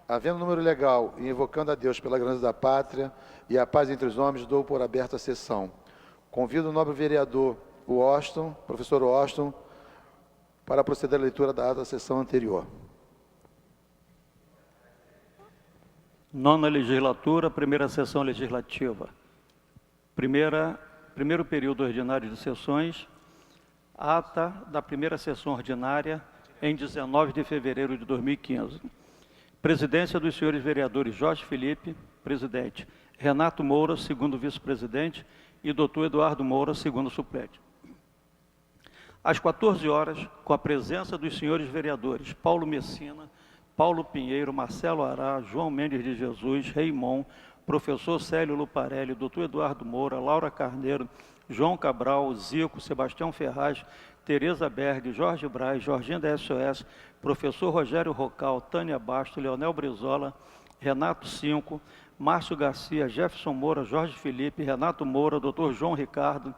Havendo número legal e invocando a Deus pela grandeza da pátria e a paz entre os homens, dou por aberta a sessão. Convido o nobre vereador professor Washington, para proceder à leitura da ata da sessão anterior. Nona legislatura, primeira sessão legislativa. Primeiro período ordinário de sessões, ata da primeira sessão ordinária em 19 de fevereiro de 2015. Presidência dos senhores vereadores Jorge Felipe, presidente, Renato Moura, segundo vice-presidente, e doutor Eduardo Moura, segundo suplente. Às 14 horas, com a presença dos senhores vereadores Paulo Messina, Paulo Pinheiro, Marcelo Ará, João Mendes de Jesus, Reimon, professor Célio Luparelli, doutor Eduardo Moura, Laura Carneiro, João Cabral, Zico, Sebastião Ferraz, Tereza Berg, Jorge Braz, Jorginho da SOS, professor Rogério Rocal, Tânia Basto, Leonel Brizola, Renato Cinco, Márcio Garcia, Jefferson Moura, Jorge Felipe, Renato Moura, doutor João Ricardo,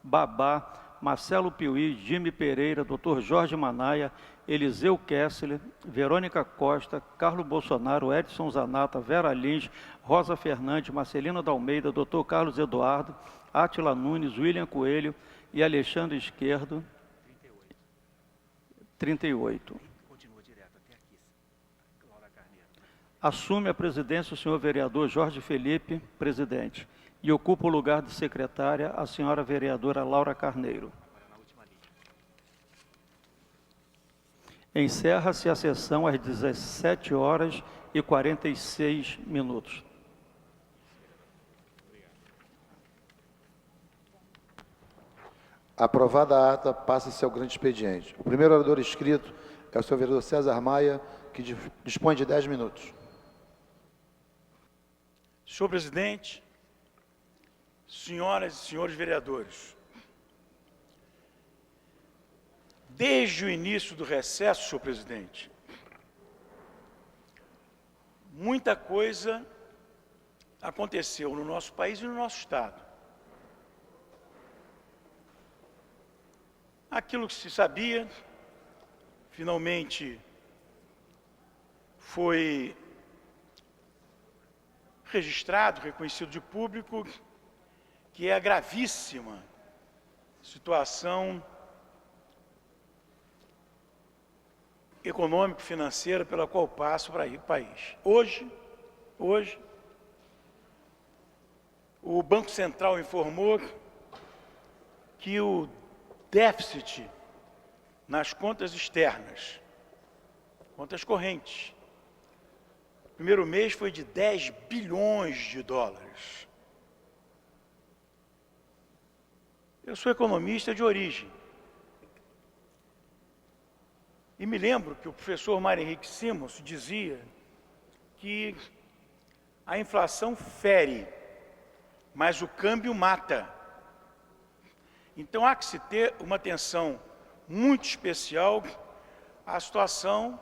Babá, Marcelo Piuí, Jimmy Pereira, doutor Jorge Manaia, Eliseu Kessler, Verônica Costa, Carlos Bolsonaro, Edson Zanata, Vera Lins, Rosa Fernandes, Marcelina da Almeida, doutor Carlos Eduardo, Átila Nunes, William Coelho e Alexandre Esquerdo. 38. Assume a presidência o senhor vereador Jorge Felipe, presidente, e ocupa o lugar de secretária a senhora vereadora Laura Carneiro. Encerra-se a sessão às 17 horas e 46 minutos. Aprovada a ata, passa-se ao grande expediente. O primeiro orador inscrito é o senhor vereador César Maia, que dispõe de 10 minutos. Senhor presidente, senhoras e senhores vereadores, desde o início do recesso, senhor presidente, muita coisa aconteceu no nosso país e no nosso estado. Aquilo que se sabia, finalmente foi registrado, reconhecido de público, que é a gravíssima situação econômico-financeira pela qual passa o país. Hoje, o Banco Central informou que o déficit nas contas externas, contas correntes, no primeiro mês foi de 10 bilhões de dólares. Eu sou economista de origem. E me lembro que o professor Mário Henrique Simons dizia que a inflação fere, mas o câmbio mata. Então há que se ter uma atenção muito especial à situação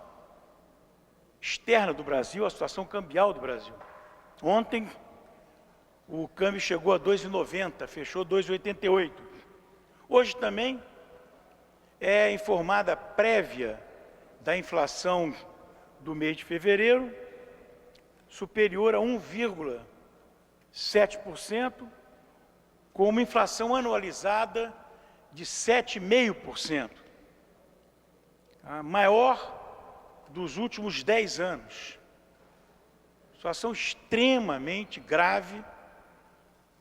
externa do Brasil, à situação cambial do Brasil. Ontem o câmbio chegou a 2,90, fechou 2,88. Hoje também é informada a prévia da inflação do mês de fevereiro, superior a 1,7%, com uma inflação anualizada de 7,5%, a maior dos últimos 10 anos. Situação extremamente grave,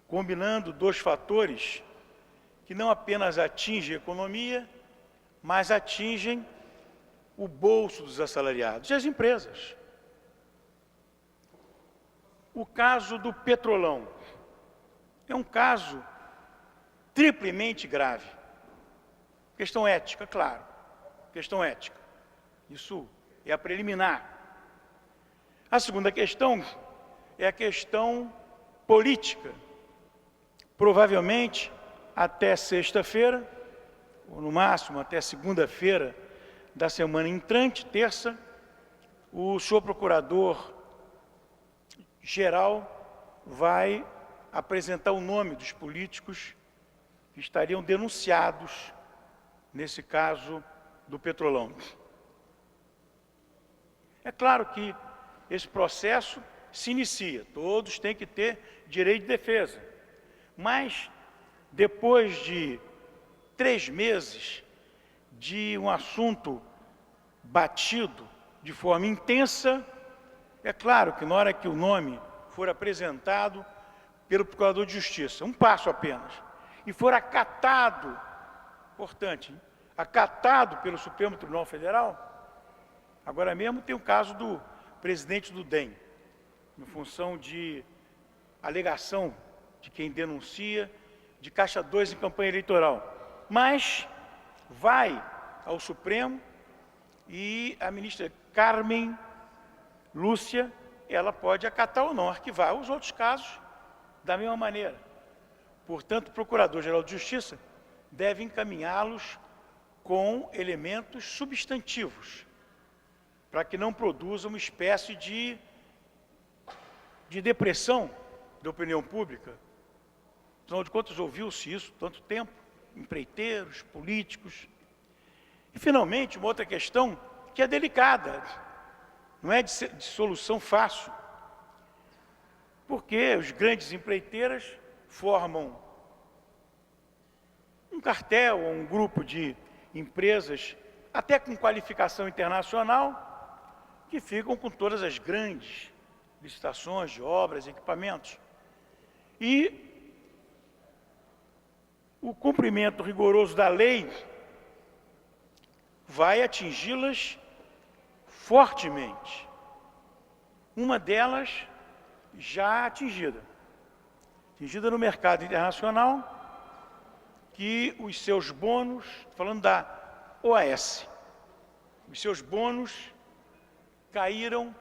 combinando dois fatores que não apenas atingem a economia, mas atingem o bolso dos assalariados e as empresas. O caso do Petrolão é um caso triplamente grave. Questão ética, claro, questão ética. Isso é a preliminar. A segunda questão é a questão política. Provavelmente, até sexta-feira, ou no máximo até segunda-feira da semana entrante, terça, o senhor procurador-geral vai apresentar o nome dos políticos que estariam denunciados nesse caso do Petrolão. É claro que esse processo se inicia. Todos têm que ter direito de defesa. Mas, depois de 3 meses de um assunto batido de forma intensa, é claro que na hora que o nome for apresentado pelo Procurador de Justiça, um passo apenas, e for acatado, importante, acatado pelo Supremo Tribunal Federal, agora mesmo tem o caso do presidente do DEM, em função de alegação de quem denuncia, de caixa 2 em campanha eleitoral. Mas vai ao Supremo e a ministra Carmen Lúcia, ela pode acatar ou não, arquivar os outros casos da mesma maneira. Portanto, o Procurador-Geral de Justiça deve encaminhá-los com elementos substantivos, para que não produza uma espécie de depressão da opinião pública. Afinal de contas, ouviu-se isso tanto tempo, empreiteiros, políticos. E, finalmente, uma outra questão que é delicada, não é de solução fácil, porque os grandes empreiteiras formam um cartel ou um grupo de empresas, até com qualificação internacional, que ficam com todas as grandes licitações de obras e equipamentos. E o cumprimento rigoroso da lei vai atingi-las fortemente. Uma delas já atingida no mercado internacional, que os seus bônus, falando da OAS, os seus bônus caíram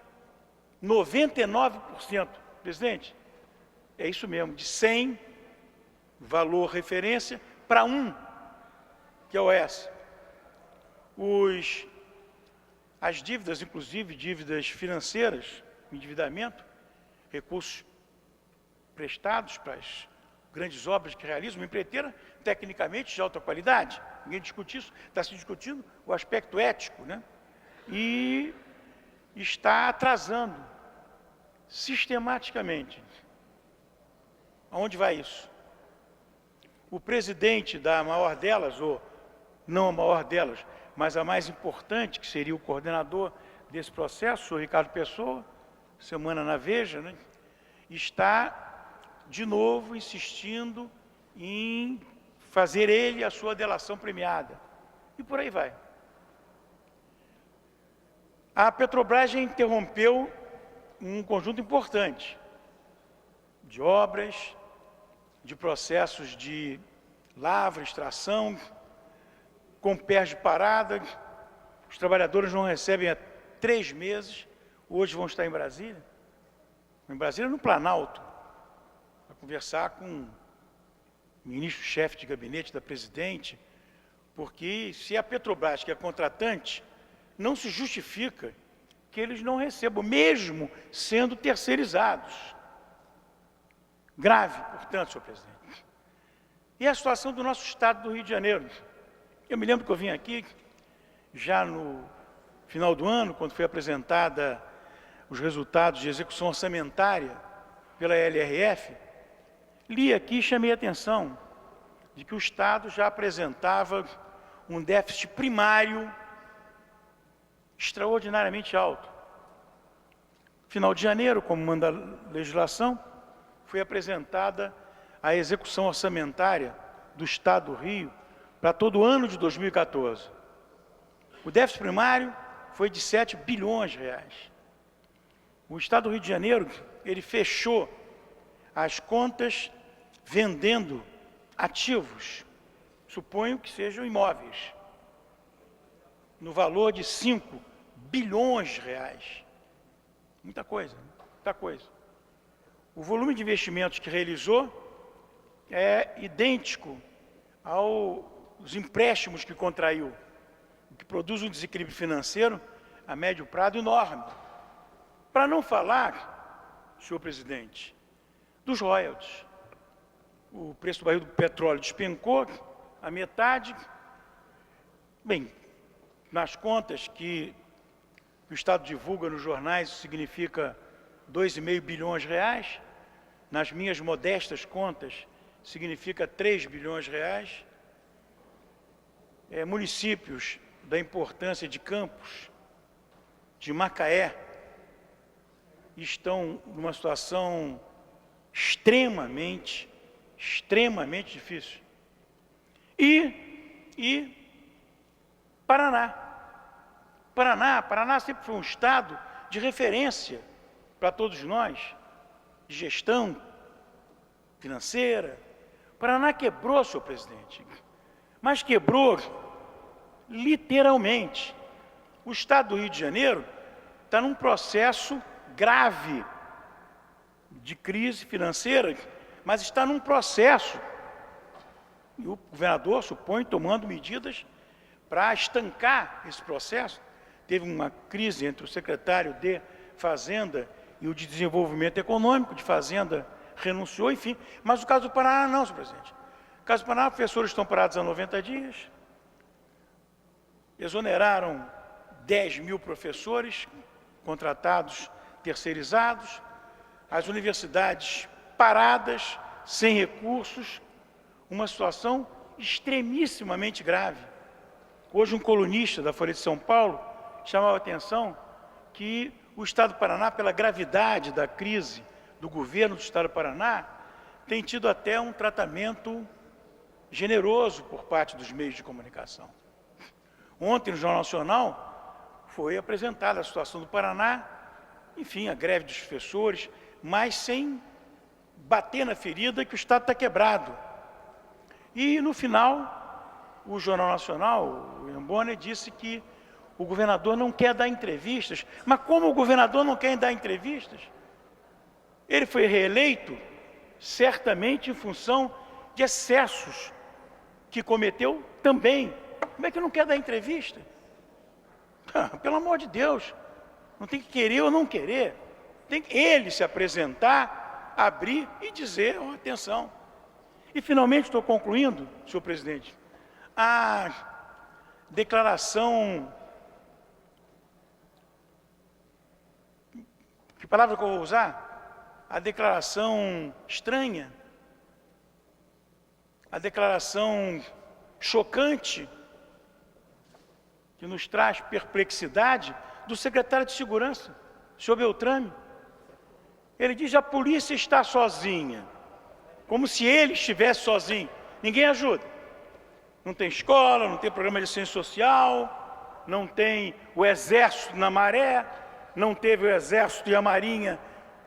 99%. Presidente, é isso mesmo, de 100, valor referência, para 1, que é o OAS. As dívidas, inclusive dívidas financeiras, endividamento, recursos prestados para as grandes obras que realizam, uma empreiteira tecnicamente de alta qualidade, ninguém discute isso, está se discutindo o aspecto ético, né? E está atrasando sistematicamente. Aonde vai isso? O presidente da maior delas, ou não a maior delas, mas a mais importante, que seria o coordenador desse processo, o Ricardo Pessoa, semana na Veja, né, está de novo insistindo em fazer ele a sua delação premiada. E por aí vai. A Petrobras já interrompeu um conjunto importante de obras, de processos de lavra, extração, com pés de parada. Os trabalhadores não recebem há 3 meses, hoje vão estar em Brasília, no Planalto, para conversar com o ministro-chefe de gabinete da presidente, porque se a Petrobras, que é contratante, não se justifica que eles não recebam, mesmo sendo terceirizados. Grave, portanto, senhor presidente. E a situação do nosso estado do Rio de Janeiro. Eu me lembro que eu vim aqui, já no final do ano, quando foi apresentada os resultados de execução orçamentária pela LRF, li aqui e chamei a atenção de que o Estado já apresentava um déficit primário extraordinariamente alto. Final de janeiro, como manda a legislação, foi apresentada a execução orçamentária do Estado do Rio para todo o ano de 2014. O déficit primário foi de 7 bilhões de reais. O Estado do Rio de Janeiro, ele fechou as contas vendendo ativos, suponho que sejam imóveis, no valor de 5 bilhões de reais. Muita coisa, muita coisa. O volume de investimentos que realizou é idêntico aos empréstimos que contraiu, o que produz um desequilíbrio financeiro a médio prazo enorme. Para não falar, senhor presidente, dos royalties. O preço do barril do petróleo despencou a metade. Bem, nas contas que que o Estado divulga nos jornais, isso significa 2,5 bilhões de reais. Nas minhas modestas contas, significa 3 bilhões de reais. Municípios da importância de Campos, de Macaé, estão numa situação extremamente difícil. E Paraná sempre foi um estado de referência para todos nós, de gestão financeira. Paraná quebrou, senhor presidente, mas quebrou literalmente. O estado do Rio de Janeiro está num processo grave de crise financeira, mas está num processo, e o governador, supõe, tomando medidas para estancar esse processo. Teve uma crise entre o secretário de Fazenda e o de Desenvolvimento Econômico, de Fazenda renunciou, enfim. Mas o caso do Paraná não, senhor presidente. No caso do Paraná, professores estão parados há 90 dias, exoneraram 10 mil professores, contratados, terceirizados, as universidades paradas, sem recursos, uma situação extremissimamente grave. Hoje um colunista da Folha de São Paulo chamava a atenção que o Estado do Paraná, pela gravidade da crise do governo do Estado do Paraná, tem tido até um tratamento generoso por parte dos meios de comunicação. Ontem, no Jornal Nacional, foi apresentada a situação do Paraná, enfim, a greve dos professores, mas sem bater na ferida que o Estado está quebrado. E, no final, o Jornal Nacional, o William Bonner, disse que o governador não quer dar entrevistas. Mas como o governador não quer dar entrevistas? Ele foi reeleito, certamente, em função de excessos que cometeu também. Como é que não quer dar entrevista? Pelo amor de Deus, não tem que querer ou não querer. Tem que ele se apresentar, abrir e dizer, oh, atenção. E, finalmente, estou concluindo, senhor presidente, a declaração, que palavra que eu vou usar? A declaração estranha, a declaração chocante, que nos traz perplexidade, do secretário de Segurança, senhor Beltrame. Ele diz: a polícia está sozinha, como se ele estivesse sozinho. Ninguém ajuda. Não tem escola, não tem programa de ciência social, não tem o Exército na Maré, não teve o Exército e a Marinha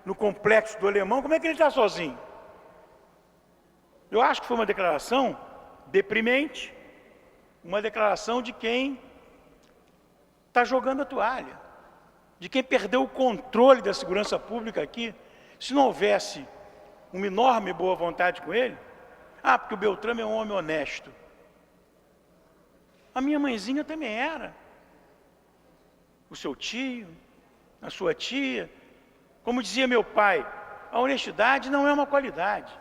no Complexo do Alemão. Como é que ele está sozinho? Eu acho que foi uma declaração deprimente, uma declaração de quem está jogando a toalha, de quem perdeu o controle da segurança pública aqui. Se não houvesse uma enorme boa vontade com ele, porque o Beltrame é um homem honesto. A minha mãezinha também era. O seu tio, a sua tia. Como dizia meu pai, a honestidade não é uma qualidade.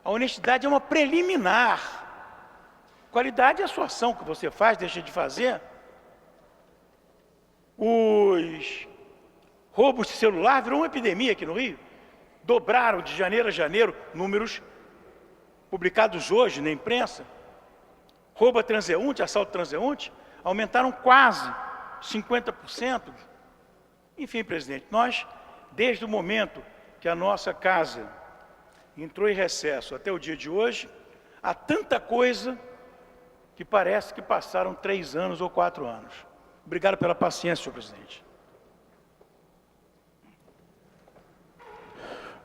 A honestidade é uma preliminar. Qualidade é a sua ação que você faz, deixa de fazer. Os roubos de celular virou uma epidemia aqui no Rio. Dobraram de janeiro a janeiro, números publicados hoje na imprensa. Roubo a transeunte, assalto transeunte, aumentaram quase 50%. Enfim, presidente, nós, desde o momento que a nossa casa entrou em recesso até o dia de hoje, há tanta coisa que parece que passaram 3 anos ou 4 anos. Obrigado pela paciência, senhor presidente.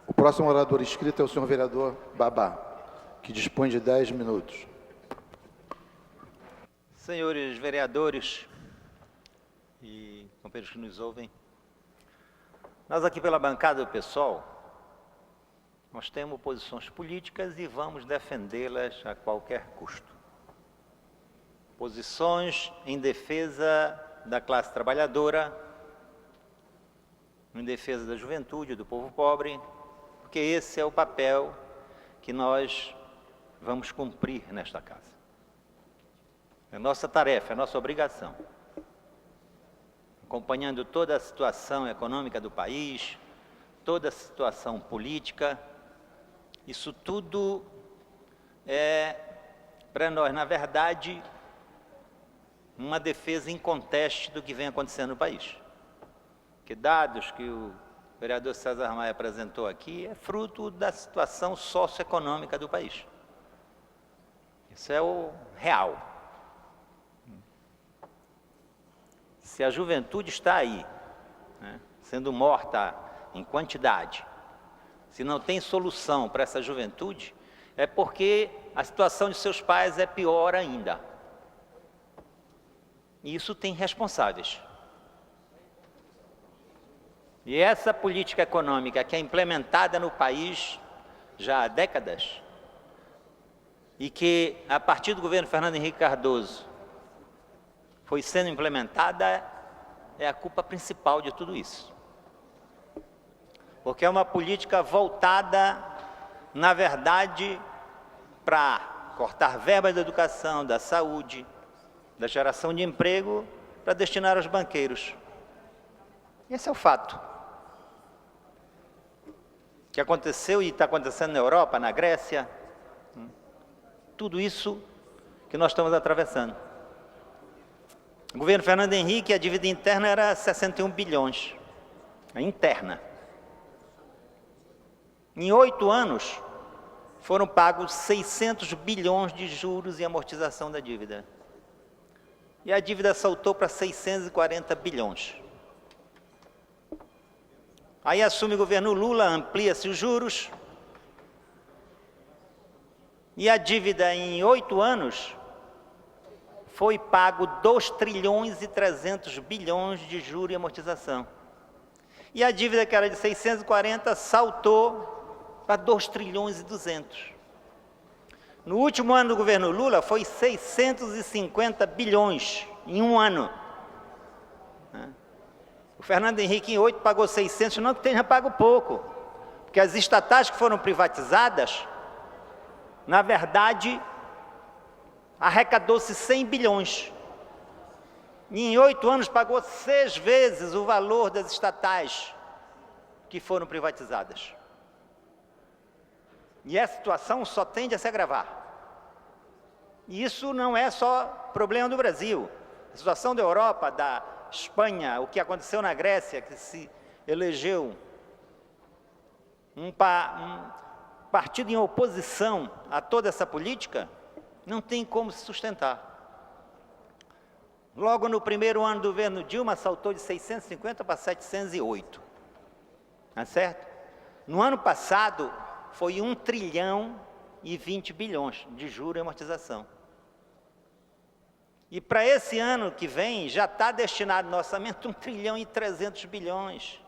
O próximo orador inscrito é o senhor vereador Babá, que dispõe de 10 minutos. Senhores vereadores e companheiros que nos ouvem, nós aqui pela bancada do PSOL, nós temos posições políticas e vamos defendê-las a qualquer custo. Posições em defesa da classe trabalhadora, em defesa da juventude, do povo pobre, porque esse é o papel que nós vamos cumprir nesta casa. É a nossa tarefa, é a nossa obrigação. acompanhando toda a situação econômica do país, toda a situação política. Isso tudo é, para nós, na verdade, uma defesa inconteste do que vem acontecendo no país. Que dados que o vereador César Maia apresentou aqui é fruto da situação socioeconômica do país. Isso é o real. Se a juventude está aí, né, sendo morta em quantidade, se não tem solução para essa juventude, é porque a situação de seus pais é pior ainda. E isso tem responsáveis. E essa política econômica que é implementada no país já há décadas, e que a partir do governo Fernando Henrique Cardoso foi sendo implementada, é a culpa principal de tudo isso. Porque é uma política voltada, na verdade, para cortar verbas da educação, da saúde, da geração de emprego, para destinar aos banqueiros. Esse é o fato. Que aconteceu e está acontecendo na Europa, na Grécia, tudo isso que nós estamos atravessando. O governo Fernando Henrique, a dívida interna era 61 bilhões, a interna. Em 8 anos, foram pagos 600 bilhões de juros e amortização da dívida. E a dívida saltou para 640 bilhões. Aí assume o governo Lula, amplia-se os juros, e a dívida em 8 anos foi pago 2 trilhões e 300 bilhões de juros e amortização. E a dívida que era de 640 saltou para 2 trilhões e 200. No último ano do governo Lula foi 650 bilhões em um ano. O Fernando Henrique em 8 pagou 600, não que tenha pago pouco, porque as estatais que foram privatizadas, na verdade, arrecadou-se 100 bilhões. E em 8 anos pagou 6 vezes o valor das estatais que foram privatizadas. E essa situação só tende a se agravar. E isso não é só problema do Brasil. A situação da Europa, da Espanha, o que aconteceu na Grécia, que se elegeu um partido em oposição a toda essa política, não tem como se sustentar. Logo no primeiro ano do governo Dilma, saltou de 650 para 708. Tá certo? No ano passado, foi 1 trilhão e 20 bilhões de juros e amortização. E para esse ano que vem, já está destinado no orçamento 1 trilhão e 300 bilhões.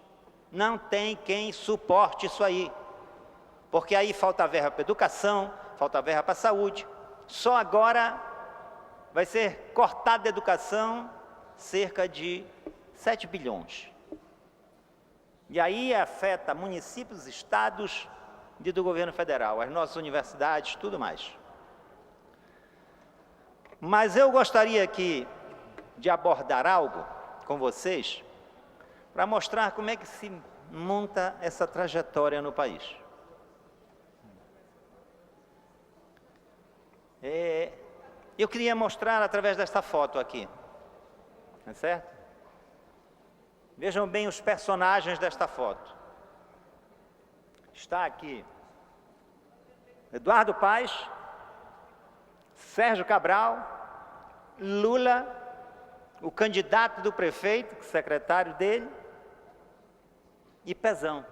Não tem quem suporte isso aí. Porque aí falta verba para educação, falta verba para saúde. Só agora vai ser cortado da educação cerca de 7 bilhões. E aí afeta municípios, estados e do governo federal, as nossas universidades, tudo mais. Mas eu gostaria aqui de abordar algo com vocês para mostrar como é que se monta essa trajetória no país. Eu queria mostrar através desta foto aqui, tá certo? Vejam bem os personagens desta foto. Está aqui Eduardo Paes, Sérgio Cabral, Lula, o candidato do prefeito, o secretário dele, e Pezão,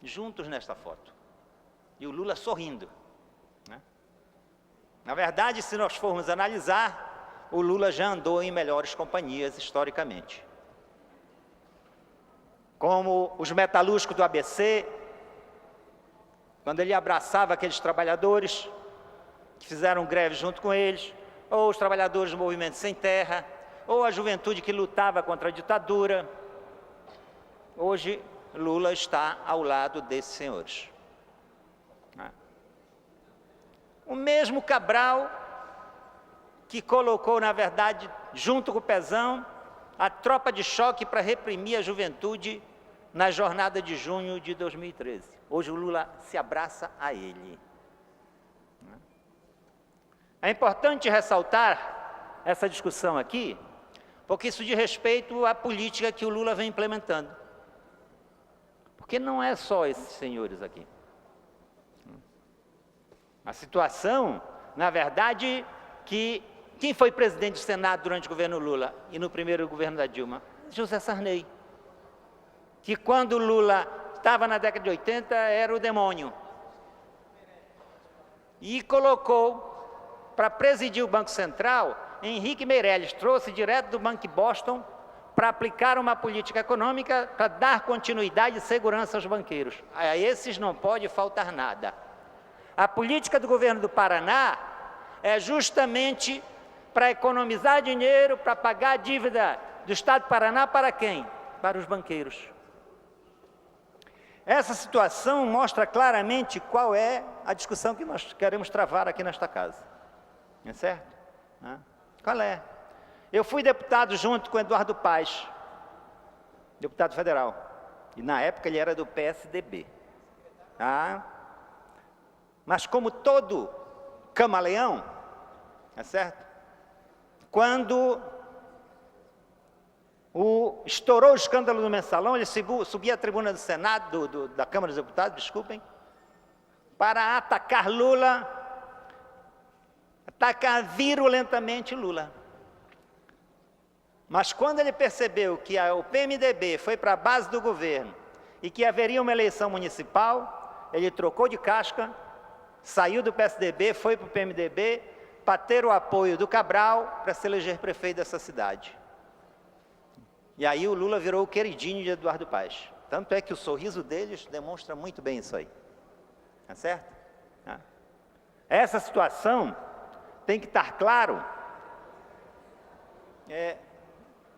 juntos nesta foto. E o Lula sorrindo. Né? Na verdade, se nós formos analisar, o Lula já andou em melhores companhias historicamente. Como os metalúrgicos do ABC, quando ele abraçava aqueles trabalhadores que fizeram greve junto com eles, ou os trabalhadores do Movimento Sem Terra, ou a juventude que lutava contra a ditadura. Hoje, Lula está ao lado desses senhores. O mesmo Cabral que colocou, na verdade, junto com o Pezão, a tropa de choque para reprimir a juventude na jornada de junho de 2013. Hoje o Lula se abraça a ele. É importante ressaltar essa discussão aqui, porque isso diz respeito à política que o Lula vem implementando. Porque não é só esses senhores aqui. A situação, na verdade, que quem foi presidente do Senado durante o governo Lula e no primeiro governo da Dilma? José Sarney. Que quando o Lula estava na década de 80 era o demônio. E colocou para presidir o Banco Central Henrique Meirelles, trouxe direto do Banco de Boston para aplicar uma política econômica para dar continuidade e segurança aos banqueiros. A esses não pode faltar nada. A política do governo do Paraná é justamente para economizar dinheiro, para pagar a dívida do Estado do Paraná para quem? Para os banqueiros. Essa situação mostra claramente qual é a discussão que nós queremos travar aqui nesta casa. É certo? Qual é? Eu fui deputado junto com Eduardo Paes, deputado federal. E na época ele era do PSDB. Mas como todo camaleão, é certo? Quando estourou o escândalo do Mensalão, ele subia à tribuna do Senado, da Câmara dos Deputados, desculpem, para atacar Lula, atacar virulentamente Lula. Mas quando ele percebeu que o PMDB foi para a base do governo e que haveria uma eleição municipal, ele trocou de casca, saiu do PSDB, foi para o PMDB, para ter o apoio do Cabral para se eleger prefeito dessa cidade. E aí o Lula virou o queridinho de Eduardo Paes. Tanto é que o sorriso deles demonstra muito bem isso aí. Tá certo? Essa situação tem que estar claro,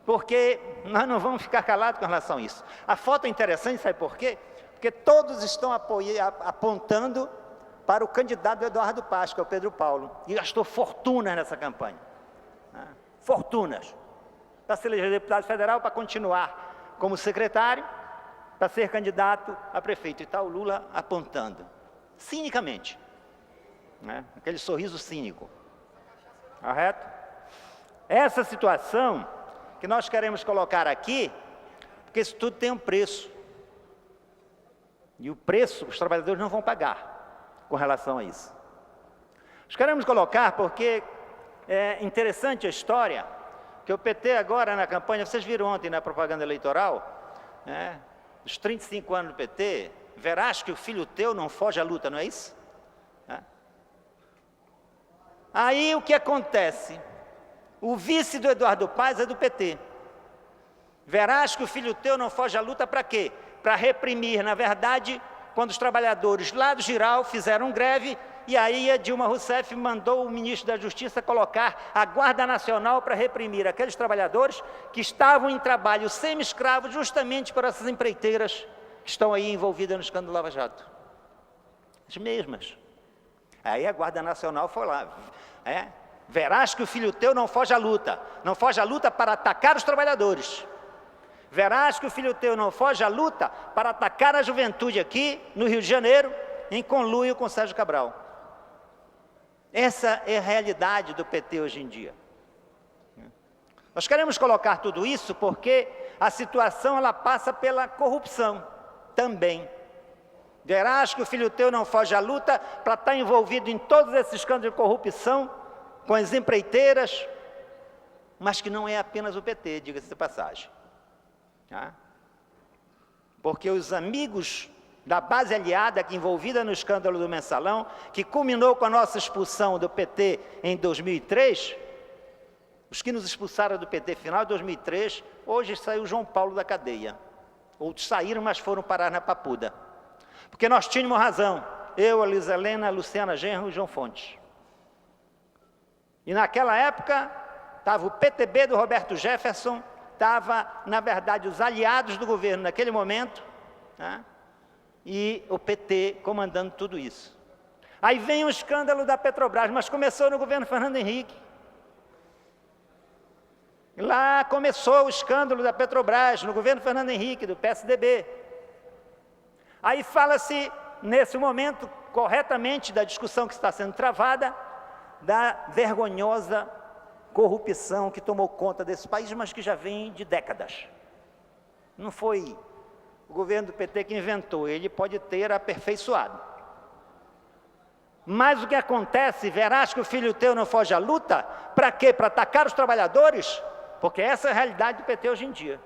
porque nós não vamos ficar calados com relação a isso. A foto é interessante, sabe por quê? Porque todos estão apontando para o candidato Eduardo Paes, que é o Pedro Paulo, e gastou fortunas nessa campanha. Fortunas. Para se eleger deputado federal, para continuar como secretário, para ser candidato a prefeito. E está o Lula apontando, cinicamente. Aquele sorriso cínico. Correto? Essa situação que nós queremos colocar aqui, porque isso tudo tem um preço. E o preço os trabalhadores não vão pagar com relação a isso. Nós queremos colocar porque é interessante a história, que o PT agora na campanha, vocês viram ontem na propaganda eleitoral, dos 35 anos do PT, verás que o filho teu não foge à luta, não é isso? Aí o que acontece? O vice do Eduardo Paes é do PT. Verás que o filho teu não foge à luta para quê? Para reprimir, na verdade, quando os trabalhadores lá do Giral fizeram greve, e aí a Dilma Rousseff mandou o ministro da Justiça colocar a Guarda Nacional para reprimir aqueles trabalhadores que estavam em trabalho semi-escravo justamente por essas empreiteiras que estão aí envolvidas no escândalo Lava Jato. As mesmas. Aí a Guarda Nacional foi lá. Verás que o filho teu não foge à luta. Não foge à luta para atacar os trabalhadores. Verás que o filho teu não foge à luta para atacar a juventude aqui no Rio de Janeiro, em conluio com Sérgio Cabral. Essa é a realidade do PT hoje em dia. Nós queremos colocar tudo isso porque a situação ela passa pela corrupção também. Verás que o filho teu não foge à luta para estar envolvido em todos esses escândalos de corrupção, com as empreiteiras, mas que não é apenas o PT, diga-se de passagem. Porque os amigos da base aliada que envolvida no escândalo do Mensalão, que culminou com a nossa expulsão do PT em 2003, os que nos expulsaram do PT final de 2003, hoje saiu João Paulo da cadeia. Outros saíram, mas foram parar na Papuda. Porque nós tínhamos razão, eu, a Luiz Helena, a Luciana Genro e o João Fontes. E naquela época, estava o PTB do Roberto Jefferson, estava, na verdade, os aliados do governo naquele momento, e o PT comandando tudo isso. Aí vem o escândalo da Petrobras, mas começou no governo Fernando Henrique. Lá começou o escândalo da Petrobras, no governo Fernando Henrique, do PSDB. Aí fala-se, nesse momento, corretamente, da discussão que está sendo travada, da vergonhosa corrupção que tomou conta desse país, mas que já vem de décadas. Não foi o governo do PT que inventou, ele pode ter aperfeiçoado. Mas o que acontece, verás que o filho teu não foge à luta, para quê? Para atacar os trabalhadores? Porque essa é a realidade do PT hoje em dia.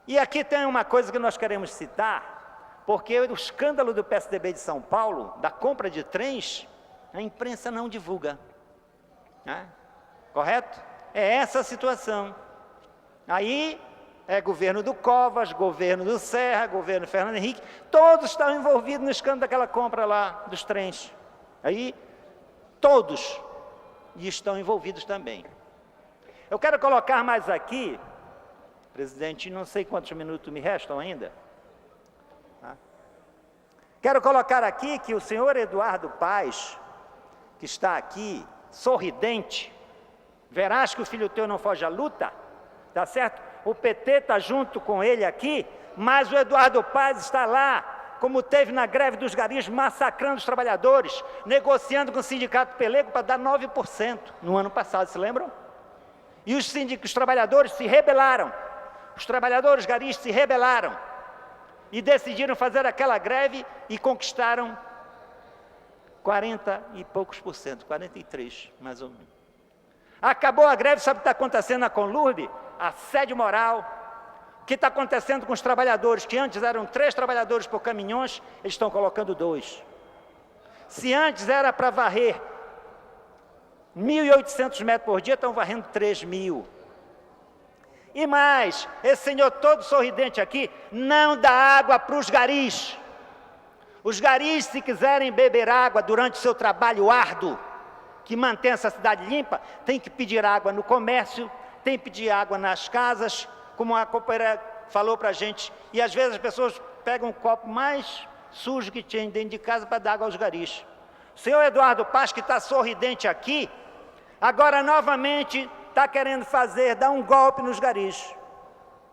E aqui tem uma coisa que nós queremos citar, porque o escândalo do PSDB de São Paulo, da compra de trens, a imprensa não divulga. Né? Correto? É essa a situação. Aí é governo do Covas, governo do Serra, governo do Fernando Henrique, todos estão envolvidos no escândalo daquela compra lá dos trens. Aí, todos estão envolvidos também. Eu quero colocar mais aqui, presidente, não sei quantos minutos me restam ainda. Tá? Quero colocar aqui que o senhor Eduardo Paes, que está aqui, sorridente, verás que o filho teu não foge à luta, tá certo? O PT está junto com ele aqui, mas o Eduardo Paes está lá, como teve na greve dos garis, massacrando os trabalhadores, negociando com o sindicato pelego para dar 9% no ano passado, se lembram? E os trabalhadores se rebelaram, os trabalhadores garis se rebelaram e decidiram fazer aquela greve e conquistaram 40 e poucos por cento, 43, mais ou menos. Acabou a greve, sabe o que está acontecendo na Conlurb? Assédio moral. O que está acontecendo com os trabalhadores, que antes eram 3 trabalhadores por caminhões, eles estão colocando 2. Se antes era para varrer 1.800 metros por dia, estão varrendo 3.000. E mais, esse senhor todo sorridente aqui, não dá água para os garis. Os garis, se quiserem beber água durante o seu trabalho árduo, que mantém essa cidade limpa, tem que pedir água no comércio, tem que pedir água nas casas, como a companheira falou para a gente, e às vezes as pessoas pegam um copo mais sujo que tinha dentro de casa para dar água aos garis. O senhor Eduardo Paes, que está sorridente aqui, agora novamente está querendo dar um golpe nos garis,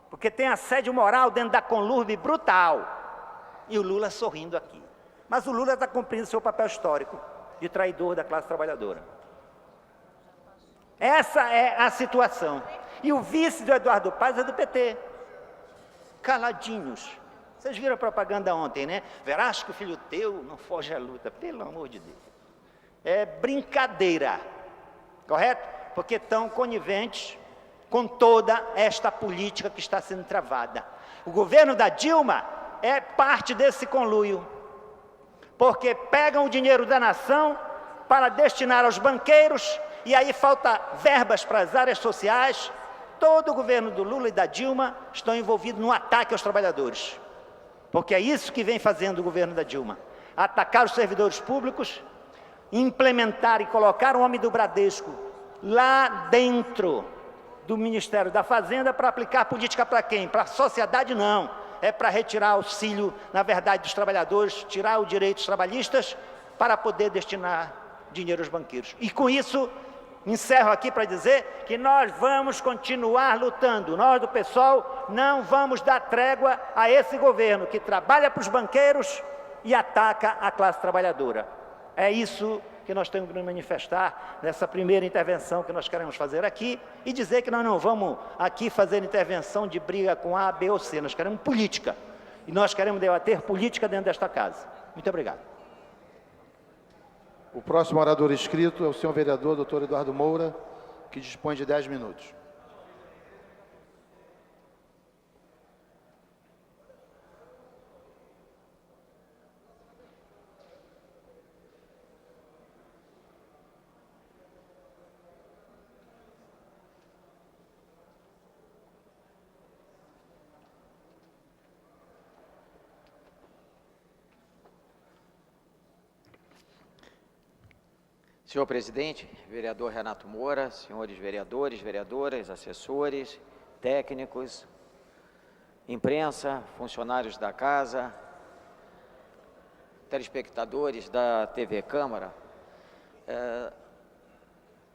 porque tem assédio moral dentro da Conlurb brutal, e o Lula sorrindo aqui. Mas o Lula está cumprindo seu papel histórico de traidor da classe trabalhadora. Essa é a situação. E o vice do Eduardo Paes é do PT. Caladinhos. Vocês viram a propaganda ontem, né? Verás que o filho teu não foge à luta. Pelo amor de Deus. É brincadeira. Correto? Porque estão coniventes com toda esta política que está sendo travada. O governo da Dilma é parte desse conluio. Porque pegam o dinheiro da nação para destinar aos banqueiros, e aí falta verbas para as áreas sociais. Todo o governo do Lula e da Dilma estão envolvidos no ataque aos trabalhadores. Porque é isso que vem fazendo o governo da Dilma. Atacar os servidores públicos, implementar e colocar o homem do Bradesco lá dentro do Ministério da Fazenda para aplicar política para quem? Para a sociedade, não. É para retirar auxílio, na verdade, dos trabalhadores, tirar os direitos trabalhistas para poder destinar dinheiro aos banqueiros. E com isso, encerro aqui para dizer que nós vamos continuar lutando. Nós do PSOL não vamos dar trégua a esse governo que trabalha para os banqueiros e ataca a classe trabalhadora. É isso que nós temos que nos manifestar nessa primeira intervenção que nós queremos fazer aqui e dizer que nós não vamos aqui fazer intervenção de briga com A, B ou C. Nós queremos política. E nós queremos debater política dentro desta casa. Muito obrigado. O próximo orador inscrito é o senhor vereador Dr. Eduardo Moura, que dispõe de 10 minutos. Senhor presidente, vereador Renato Moura, senhores vereadores, vereadoras, assessores, técnicos, imprensa, funcionários da casa, telespectadores da TV Câmara,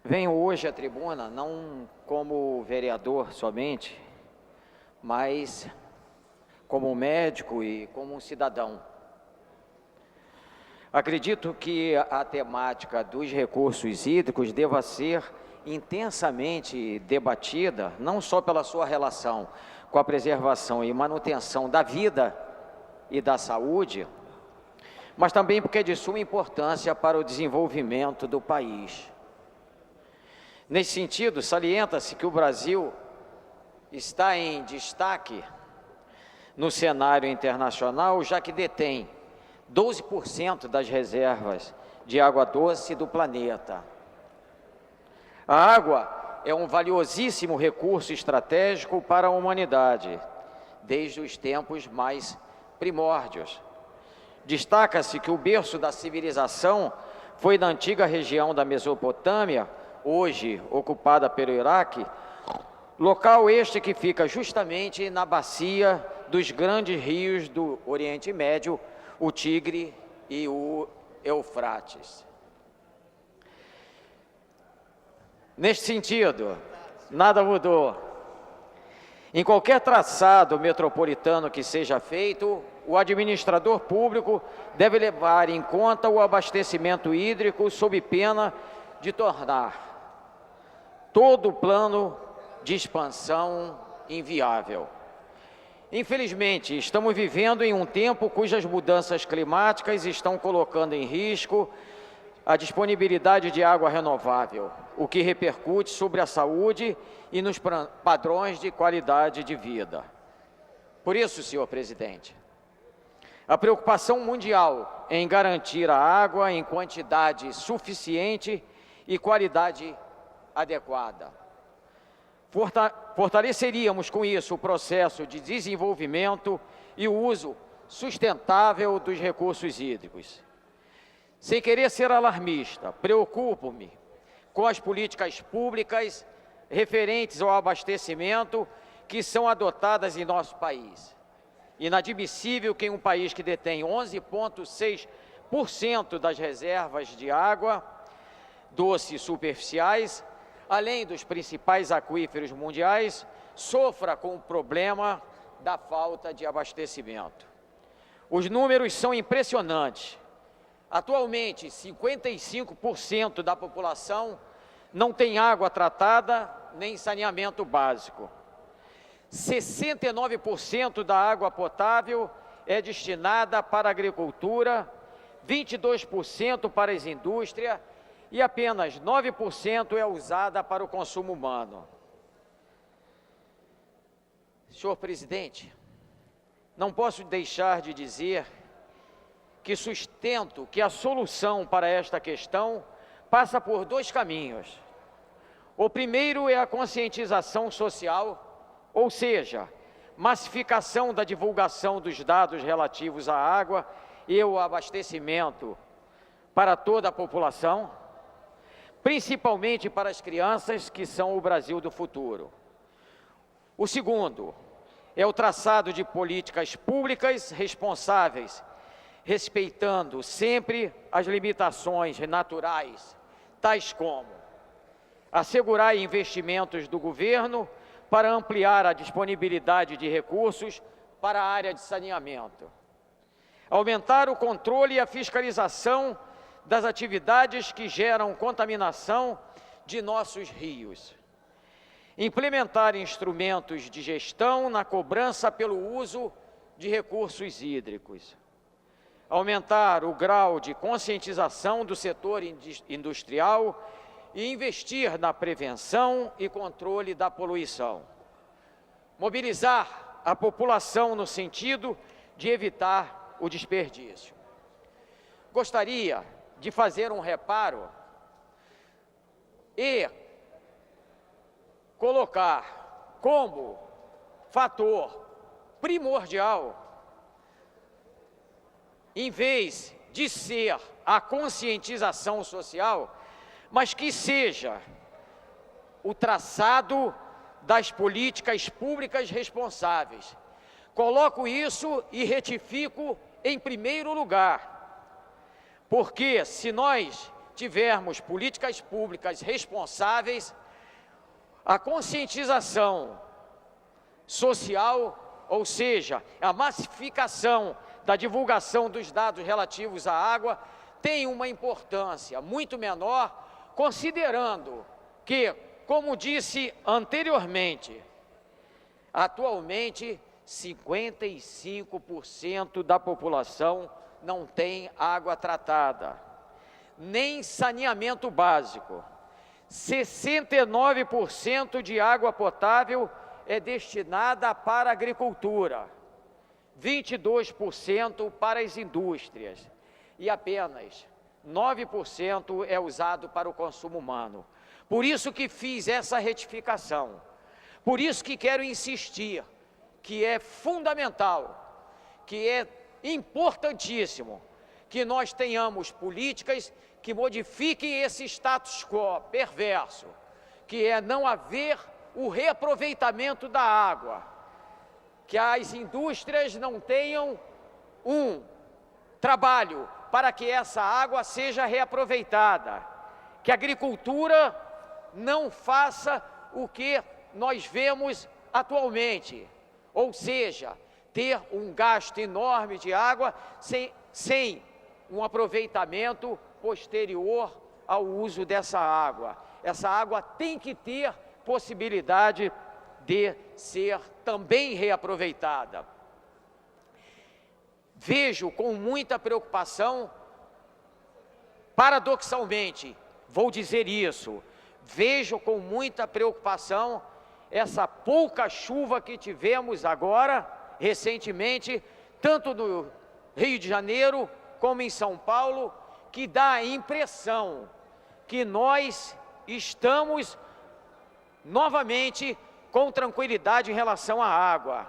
Venho hoje à tribuna não como vereador somente, mas como médico e como um cidadão. Acredito que a temática dos recursos hídricos deva ser intensamente debatida, não só pela sua relação com a preservação e manutenção da vida e da saúde, mas também porque é de suma importância para o desenvolvimento do país. Nesse sentido, salienta-se que o Brasil está em destaque no cenário internacional, já que detém 12% das reservas de água doce do planeta. A água é um valiosíssimo recurso estratégico para a humanidade, desde os tempos mais primórdios. Destaca-se que o berço da civilização foi na antiga região da Mesopotâmia, hoje ocupada pelo Iraque, local este que fica justamente na bacia dos grandes rios do Oriente Médio, o Tigre e o Eufrates. Neste sentido, nada mudou. Em qualquer traçado metropolitano que seja feito, o administrador público deve levar em conta o abastecimento hídrico sob pena de tornar todo o plano de expansão inviável. Infelizmente, estamos vivendo em um tempo cujas mudanças climáticas estão colocando em risco a disponibilidade de água renovável, o que repercute sobre a saúde e nos padrões de qualidade de vida. Por isso, senhor presidente, a preocupação mundial em garantir a água em quantidade suficiente e qualidade adequada. Fortaleceríamos com isso o processo de desenvolvimento e o uso sustentável dos recursos hídricos. Sem querer ser alarmista, preocupo-me com as políticas públicas referentes ao abastecimento que são adotadas em nosso país. Inadmissível que em um país que detém 11,6% das reservas de água doce superficiais, além dos principais aquíferos mundiais, sofra com o problema da falta de abastecimento. Os números são impressionantes. Atualmente, 55% da população não tem água tratada nem saneamento básico. 69% da água potável é destinada para a agricultura, 22% para as indústrias e apenas 9% é usada para o consumo humano. Senhor presidente, não posso deixar de dizer que sustento que a solução para esta questão passa por dois caminhos. O primeiro é a conscientização social, ou seja, massificação da divulgação dos dados relativos à água e ao abastecimento para toda a população, principalmente para as crianças, que são o Brasil do futuro. O segundo é o traçado de políticas públicas responsáveis, respeitando sempre as limitações naturais, tais como assegurar investimentos do governo para ampliar a disponibilidade de recursos para a área de saneamento, aumentar o controle e a fiscalização das atividades que geram contaminação de nossos rios, implementar instrumentos de gestão na cobrança pelo uso de recursos hídricos, aumentar o grau de conscientização do setor industrial e investir na prevenção e controle da poluição, mobilizar a população no sentido de evitar o desperdício. Gostaria de fazer um reparo e colocar como fator primordial, em vez de ser a conscientização social, mas que seja o traçado das políticas públicas responsáveis. Coloco isso e retifico em primeiro lugar, porque se nós tivermos políticas públicas responsáveis, a conscientização social, ou seja, a massificação da divulgação dos dados relativos à água, tem uma importância muito menor, considerando que, como disse anteriormente, atualmente 55% da população não tem água tratada, nem saneamento básico. 69% de água potável é destinada para a agricultura, 22% para as indústrias e apenas 9% é usado para o consumo humano. Por isso que fiz essa retificação, por isso que quero insistir que é fundamental, que é importantíssimo que nós tenhamos políticas que modifiquem esse status quo perverso, que é não haver o reaproveitamento da água, que as indústrias não tenham um trabalho para que essa água seja reaproveitada, que a agricultura não faça o que nós vemos atualmente, ou seja, ter um gasto enorme de água sem um aproveitamento posterior ao uso dessa água. Essa água tem que ter possibilidade de ser também reaproveitada. Vejo com muita preocupação, paradoxalmente, vou dizer isso, vejo com muita preocupação essa pouca chuva que tivemos agora, recentemente, tanto no Rio de Janeiro como em São Paulo, que dá a impressão que nós estamos novamente com tranquilidade em relação à água.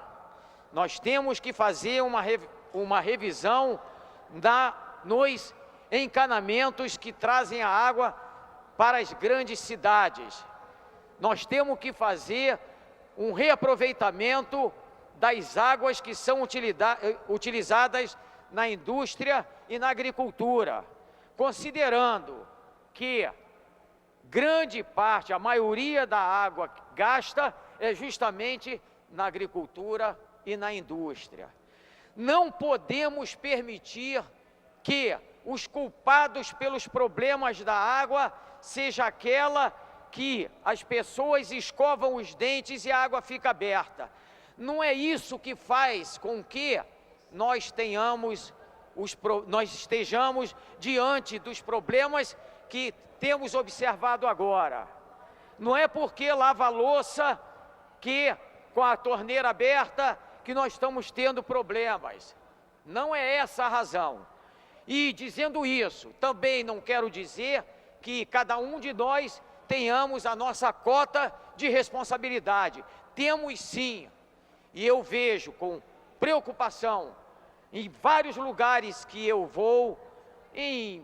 Nós temos que fazer uma revisão nos encanamentos que trazem a água para as grandes cidades. Nós temos que fazer um reaproveitamento das águas que são utilizadas na indústria e na agricultura, considerando que grande parte, a maioria da água gasta é justamente na agricultura e na indústria. Não podemos permitir que os culpados pelos problemas da água seja aquela que as pessoas escovam os dentes e a água fica aberta. Não é isso que faz com que nós estejamos diante dos problemas que temos observado agora. Não é porque lava a louça que, com a torneira aberta, que nós estamos tendo problemas. Não é essa a razão. E dizendo isso, também não quero dizer que cada um de nós tenhamos a nossa cota de responsabilidade. Temos sim. E eu vejo com preocupação em vários lugares que eu vou, em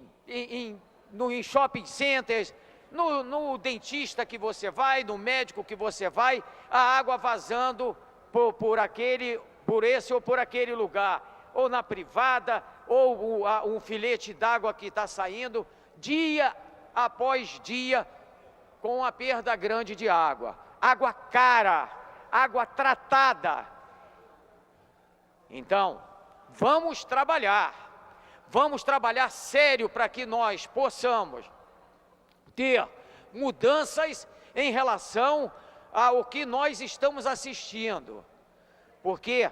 shopping centers, no dentista que você vai, no médico que você vai, a água vazando por esse ou por aquele lugar, ou na privada, ou um filete d'água que está saindo, dia após dia, com a perda grande de água. Água cara, água tratada. Então, vamos trabalhar sério para que nós possamos ter mudanças em relação ao que nós estamos assistindo, porque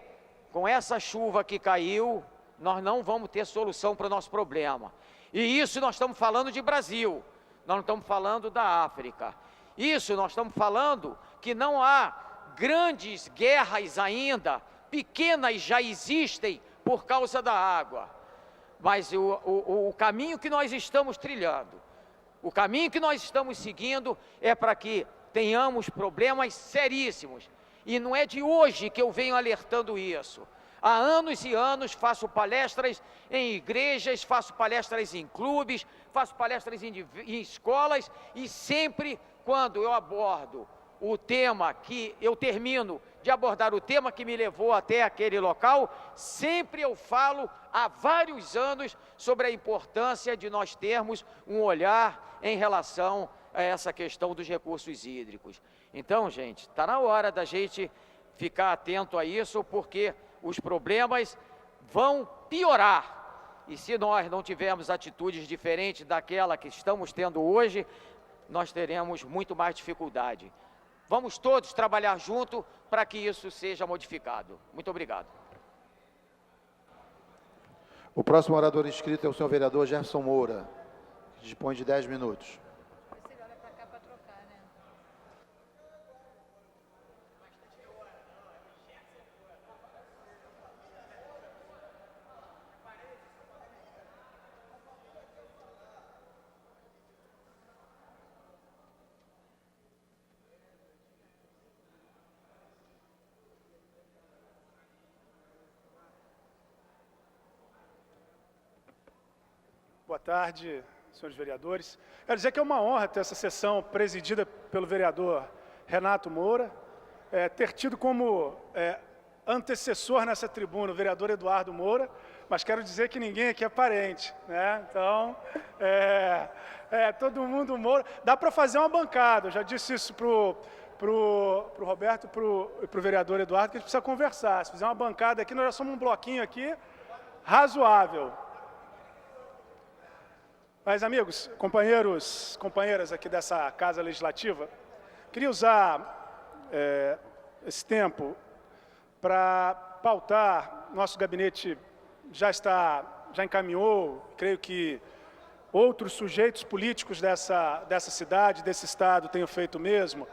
com essa chuva que caiu, nós não vamos ter solução para o nosso problema. E isso nós estamos falando de Brasil, nós não estamos falando da África. Isso nós estamos falando que não há grandes guerras ainda, pequenas já existem por causa da água. Mas o caminho que nós estamos trilhando, o caminho que nós estamos seguindo é para que tenhamos problemas seríssimos. E não é de hoje que eu venho alertando isso. Há anos e anos faço palestras em igrejas, faço palestras em clubes, faço palestras em escolas, e sempre quando eu abordo o tema que eu termino de abordar o tema que me levou até aquele local, sempre eu falo há vários anos sobre a importância de nós termos um olhar em relação a essa questão dos recursos hídricos. Então, gente, está na hora da gente ficar atento a isso, porque os problemas vão piorar. E se nós não tivermos atitudes diferentes daquela que estamos tendo hoje, nós teremos muito mais dificuldade. Vamos todos trabalhar junto para que isso seja modificado. Muito obrigado. O próximo orador inscrito é o senhor vereador Jefferson Moura, que dispõe de 10 minutos. Boa tarde, senhores vereadores. Quero dizer que é uma honra ter essa sessão presidida pelo vereador Renato Moura, ter tido como antecessor nessa tribuna o vereador Eduardo Moura, mas quero dizer que ninguém aqui é parente, né? Então, todo mundo Moura. Dá para fazer uma bancada, eu já disse isso pro Roberto e pro vereador Eduardo, que a gente precisa conversar. Se fizer uma bancada aqui, nós já somos um bloquinho aqui razoável. Mas, amigos, companheiras aqui dessa Casa Legislativa, queria usar esse tempo para pautar. Nosso gabinete já encaminhou, creio que outros sujeitos políticos dessa cidade, desse estado, tenham feito o mesmo,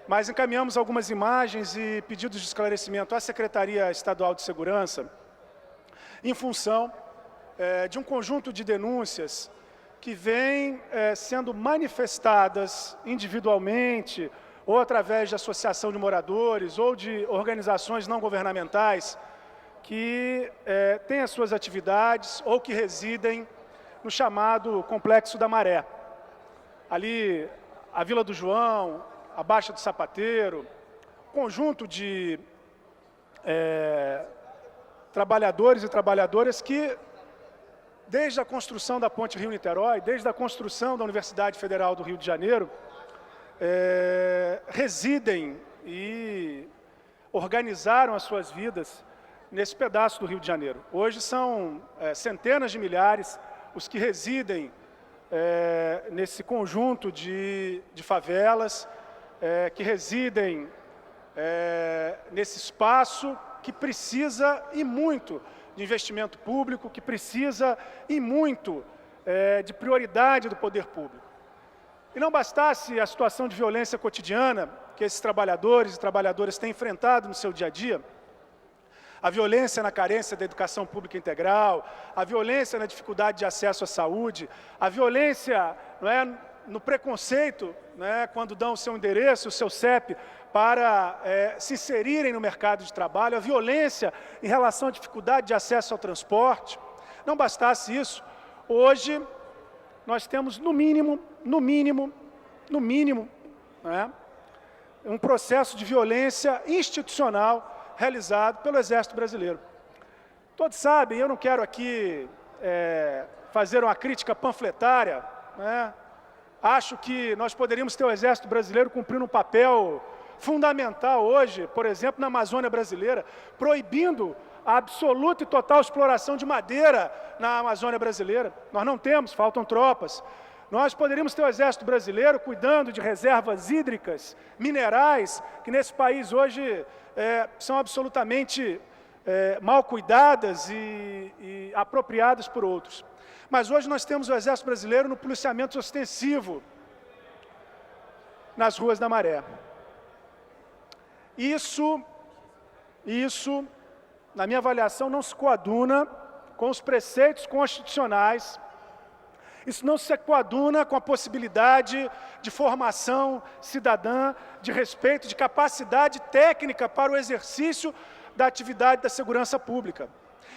mas encaminhamos algumas imagens e pedidos de esclarecimento à Secretaria Estadual de Segurança, em função de um conjunto de denúncias que vêm sendo manifestadas individualmente, ou através de associação de moradores, ou de organizações não governamentais, que têm as suas atividades, ou que residem no chamado Complexo da Maré. Ali, a Vila do João, a Baixa do Sapateiro, conjunto de trabalhadores e trabalhadoras que, desde a construção da Ponte Rio-Niterói, desde a construção da Universidade Federal do Rio de Janeiro, residem e organizaram as suas vidas nesse pedaço do Rio de Janeiro. Hoje são centenas de milhares os que residem nesse conjunto de favelas, que residem nesse espaço que precisa e muito de investimento público, que precisa e muito de prioridade do poder público. E não bastasse a situação de violência cotidiana que esses trabalhadores e trabalhadoras têm enfrentado no seu dia a dia, a violência na carência da educação pública integral, a violência na dificuldade de acesso à saúde, a violência no preconceito, quando dão o seu endereço, o seu CEP, para se inserirem no mercado de trabalho, a violência em relação à dificuldade de acesso ao transporte. Não bastasse isso, hoje nós temos no mínimo, um processo de violência institucional realizado pelo Exército Brasileiro. Todos sabem, eu não quero aqui fazer uma crítica panfletária, acho que nós poderíamos ter o Exército Brasileiro cumprindo um papel fundamental hoje, por exemplo, na Amazônia brasileira, proibindo a absoluta e total exploração de madeira na Amazônia brasileira. Nós não temos, faltam tropas. Nós poderíamos ter o Exército Brasileiro cuidando de reservas hídricas, minerais, que nesse país hoje são absolutamente mal cuidadas e apropriadas por outros. Mas hoje nós temos o Exército Brasileiro no policiamento ostensivo nas ruas da Maré. Isso, na minha avaliação, não se coaduna com os preceitos constitucionais, isso não se coaduna com a possibilidade de formação cidadã, de respeito, de capacidade técnica para o exercício da atividade da segurança pública.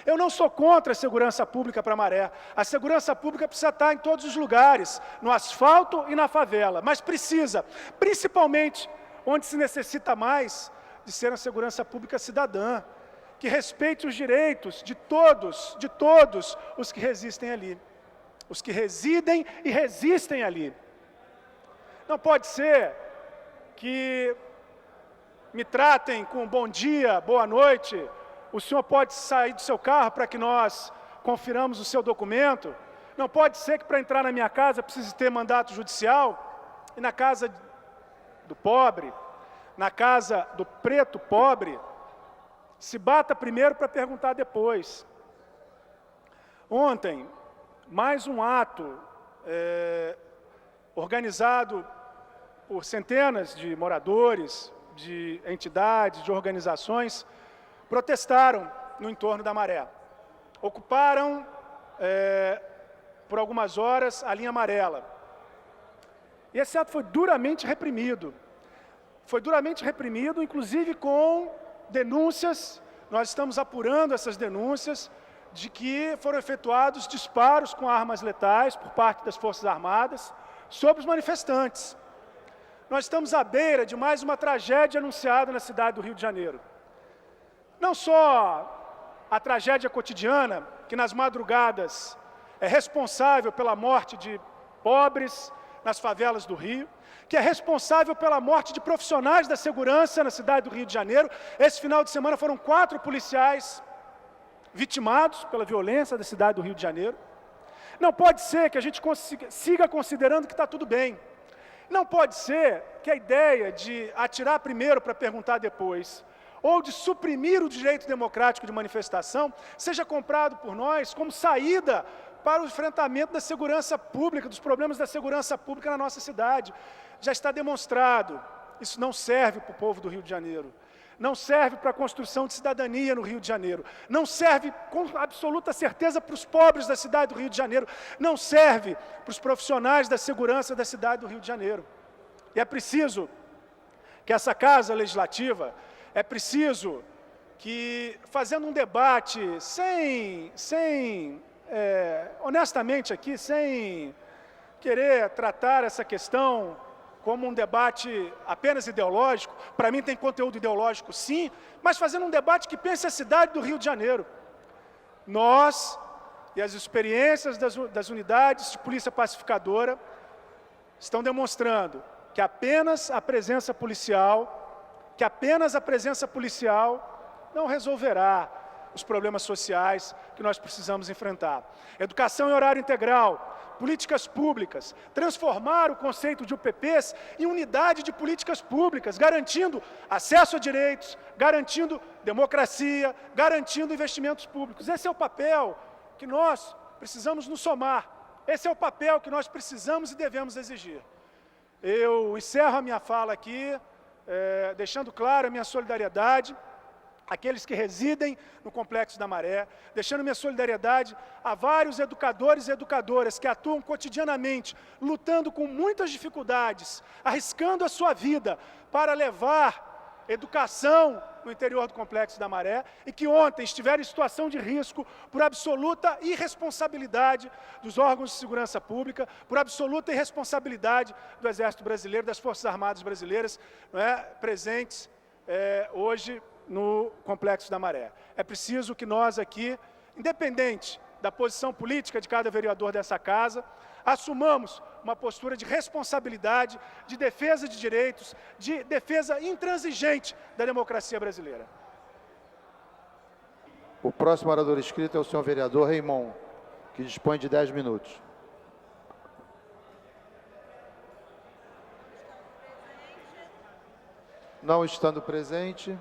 Eu não sou contra a segurança pública para a Maré. A segurança pública precisa estar em todos os lugares, no asfalto e na favela, mas precisa, principalmente onde se necessita mais, de ser uma segurança pública cidadã, que respeite os direitos de todos os que resistem ali, os que residem e resistem ali. Não pode ser que me tratem com bom dia, boa noite, o senhor pode sair do seu carro para que nós confiramos o seu documento. Não pode ser que para entrar na minha casa precise ter mandato judicial, e na casa do pobre, na casa do preto pobre, se bata primeiro para perguntar depois. Ontem, mais um ato organizado por centenas de moradores, de entidades, de organizações, protestaram no entorno da Maré. Ocuparam, por algumas horas, a linha amarela. E esse ato foi duramente reprimido. Foi duramente reprimido, inclusive com denúncias, nós estamos apurando essas denúncias, de que foram efetuados disparos com armas letais por parte das Forças Armadas sobre os manifestantes. Nós estamos à beira de mais uma tragédia anunciada na cidade do Rio de Janeiro. Não só a tragédia cotidiana, que nas madrugadas é responsável pela morte de pobres nas favelas do Rio, que é responsável pela morte de profissionais da segurança na cidade do Rio de Janeiro. Esse final de semana foram 4 policiais vitimados pela violência da cidade do Rio de Janeiro. Não pode ser que a gente siga considerando que está tudo bem. Não pode ser que a ideia de atirar primeiro para perguntar depois, ou de suprimir o direito democrático de manifestação, seja comprado por nós como saída para o enfrentamento da segurança pública, dos problemas da segurança pública na nossa cidade. Já está demonstrado, isso não serve para o povo do Rio de Janeiro, não serve para a construção de cidadania no Rio de Janeiro, não serve com absoluta certeza para os pobres da cidade do Rio de Janeiro, não serve para os profissionais da segurança da cidade do Rio de Janeiro. E é preciso que essa Casa Legislativa, é preciso que, fazendo um debate honestamente aqui, sem querer tratar essa questão como um debate apenas ideológico, para mim tem conteúdo ideológico sim, mas fazendo um debate que pense a cidade do Rio de Janeiro. Nós e as experiências das unidades de polícia pacificadora estão demonstrando que apenas a presença policial não resolverá os problemas sociais que nós precisamos enfrentar. Educação em horário integral, políticas públicas, transformar o conceito de UPPs em unidade de políticas públicas, garantindo acesso a direitos, garantindo democracia, garantindo investimentos públicos. Esse é o papel que nós precisamos nos somar. Esse é o papel que nós precisamos e devemos exigir. Eu encerro a minha fala aqui, deixando claro a minha solidariedade àqueles que residem no Complexo da Maré, deixando minha solidariedade a vários educadores e educadoras que atuam cotidianamente, lutando com muitas dificuldades, arriscando a sua vida para levar educação no interior do Complexo da Maré, e que ontem estiveram em situação de risco por absoluta irresponsabilidade dos órgãos de segurança pública, por absoluta irresponsabilidade do Exército Brasileiro, das Forças Armadas Brasileiras, presentes hoje no Complexo da Maré. É preciso que nós aqui, independente da posição política de cada vereador dessa casa, assumamos uma postura de responsabilidade, de defesa de direitos, de defesa intransigente da democracia brasileira. O próximo orador inscrito é o senhor vereador Raimon, que dispõe de 10 minutos. Não estando presente.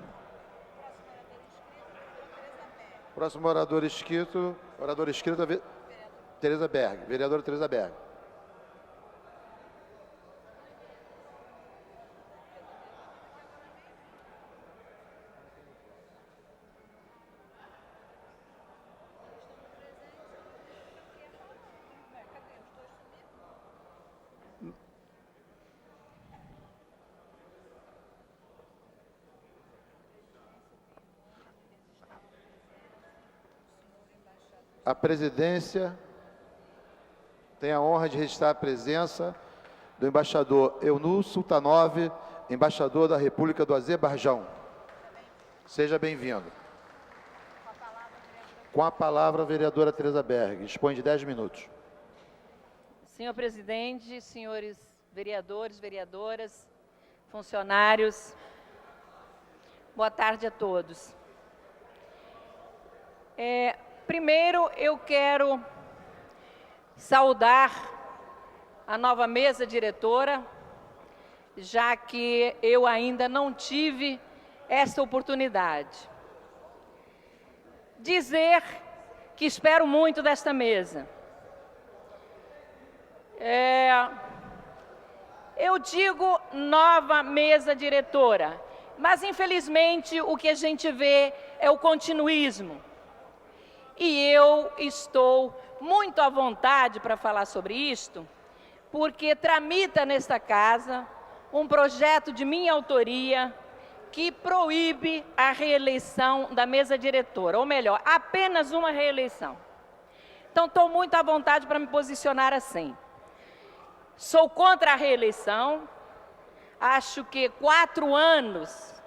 Próximo orador inscrito é Tereza Berg, vereadora Tereza Berg. A presidência tem a honra de registrar a presença do embaixador Eunus Sultanov, embaixador da República do Azerbaijão. Seja bem-vindo. Com a palavra, a vereadora Tereza Berg. Dispõe de 10 minutos. Senhor presidente, senhores vereadores, vereadoras, funcionários, boa tarde a todos. Primeiro, eu quero saudar a nova mesa diretora, já que eu ainda não tive essa oportunidade. Dizer que espero muito desta mesa. Eu digo nova mesa diretora, mas infelizmente o que a gente vê é o continuismo. E eu estou muito à vontade para falar sobre isto, porque tramita nesta casa um projeto de minha autoria que proíbe a reeleição da mesa diretora, ou melhor, apenas uma reeleição. Então, estou muito à vontade para me posicionar assim. Sou contra a reeleição, acho que 4 anos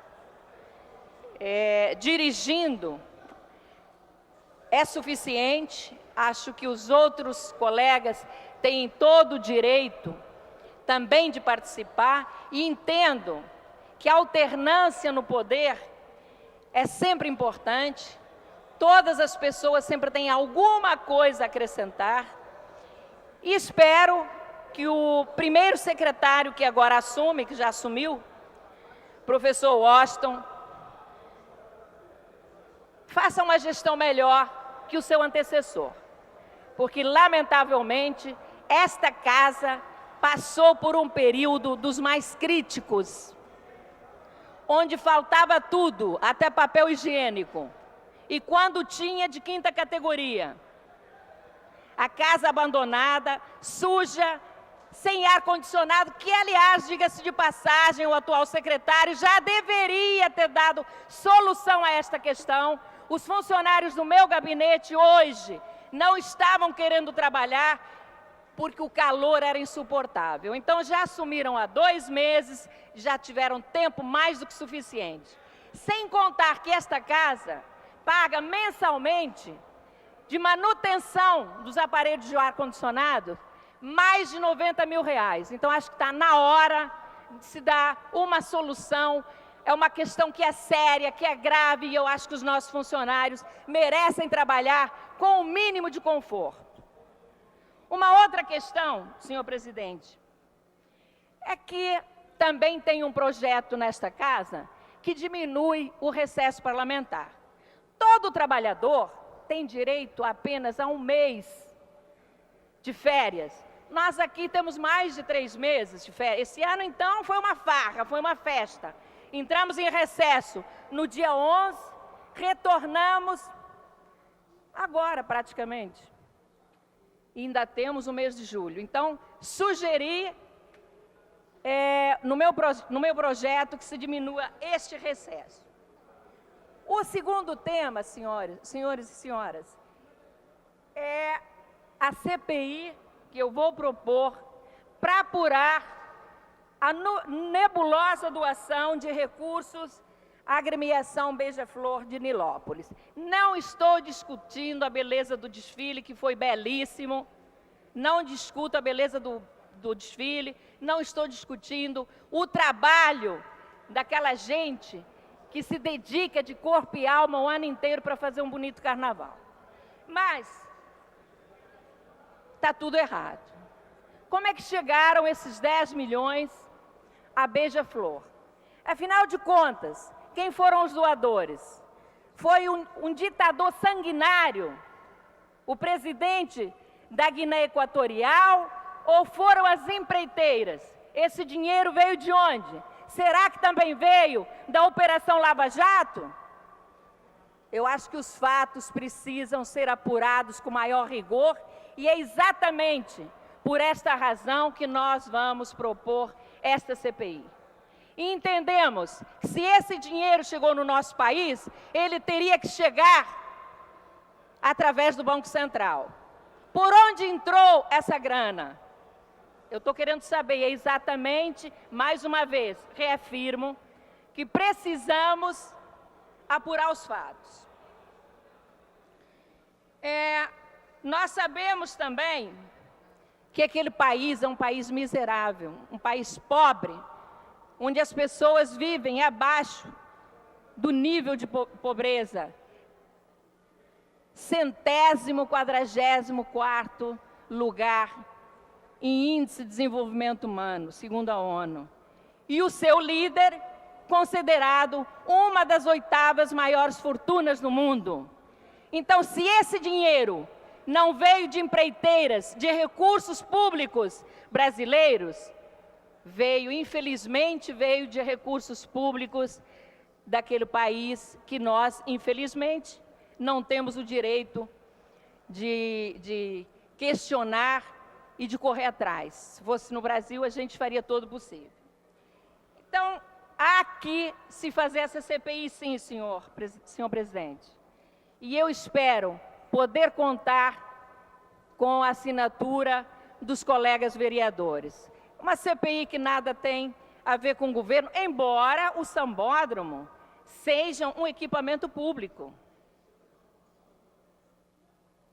dirigindo é suficiente, acho que os outros colegas têm todo o direito também de participar e entendo que a alternância no poder é sempre importante, todas as pessoas sempre têm alguma coisa a acrescentar e espero que o primeiro secretário que agora assume, que já assumiu, professor Washington, faça uma gestão melhor que o seu antecessor, porque lamentavelmente esta casa passou por um período dos mais críticos, onde faltava tudo, até papel higiênico, e quando tinha de 5ª categoria. A casa abandonada, suja, sem ar-condicionado, que, aliás, diga-se de passagem, o atual secretário já deveria ter dado solução a esta questão. Os funcionários do meu gabinete hoje não estavam querendo trabalhar porque o calor era insuportável. Então, já assumiram há 2 meses, já tiveram tempo mais do que suficiente. Sem contar que esta casa paga mensalmente de manutenção dos aparelhos de ar-condicionado mais de R$90 mil. Então, acho que está na hora de se dar uma solução. É uma questão que é séria, que é grave, e eu acho que os nossos funcionários merecem trabalhar com o mínimo de conforto. Uma outra questão, senhor presidente, é que também tem um projeto nesta casa que diminui o recesso parlamentar. Todo trabalhador tem direito apenas a 1 mês de férias. Nós aqui temos mais de 3 meses de férias. Esse ano, então, foi uma farra, foi uma festa. Entramos em recesso no dia 11, retornamos agora, praticamente. E ainda temos o mês de julho. Então, sugeri no meu projeto que se diminua este recesso. O segundo tema, senhores e senhoras, é a CPI que eu vou propor para apurar a nebulosa doação de recursos à agremiação Beija-Flor de Nilópolis. Não estou discutindo a beleza do desfile, que foi belíssimo, não discuto a beleza do desfile, não estou discutindo o trabalho daquela gente que se dedica de corpo e alma o ano inteiro para fazer um bonito carnaval. Mas está tudo errado. Como é que chegaram esses 10 milhões a Beija-Flor? Afinal de contas, quem foram os doadores? Foi um ditador sanguinário, o presidente da Guiné Equatorial, ou foram as empreiteiras? Esse dinheiro veio de onde? Será que também veio da Operação Lava Jato? Eu acho que os fatos precisam ser apurados com maior rigor e é exatamente por esta razão que nós vamos propor esta CPI. E entendemos que se esse dinheiro chegou no nosso país, ele teria que chegar através do Banco Central. Por onde entrou essa grana? Eu estou querendo saber exatamente, mais uma vez, reafirmo, que precisamos apurar os fatos. Nós sabemos também que aquele país é um país miserável, um país pobre, onde as pessoas vivem abaixo do nível de pobreza. 144º lugar em índice de desenvolvimento humano, segundo a ONU. E o seu líder, considerado uma das 8ª maiores fortunas do mundo. Então, se esse dinheiro não veio de empreiteiras, de recursos públicos brasileiros, infelizmente, veio de recursos públicos daquele país que nós, infelizmente, não temos o direito de questionar e de correr atrás. Se fosse no Brasil, a gente faria todo o possível. Então, há que se fazer essa CPI, sim, senhor presidente. E eu espero poder contar com a assinatura dos colegas vereadores. Uma CPI que nada tem a ver com o governo, embora o sambódromo seja um equipamento público.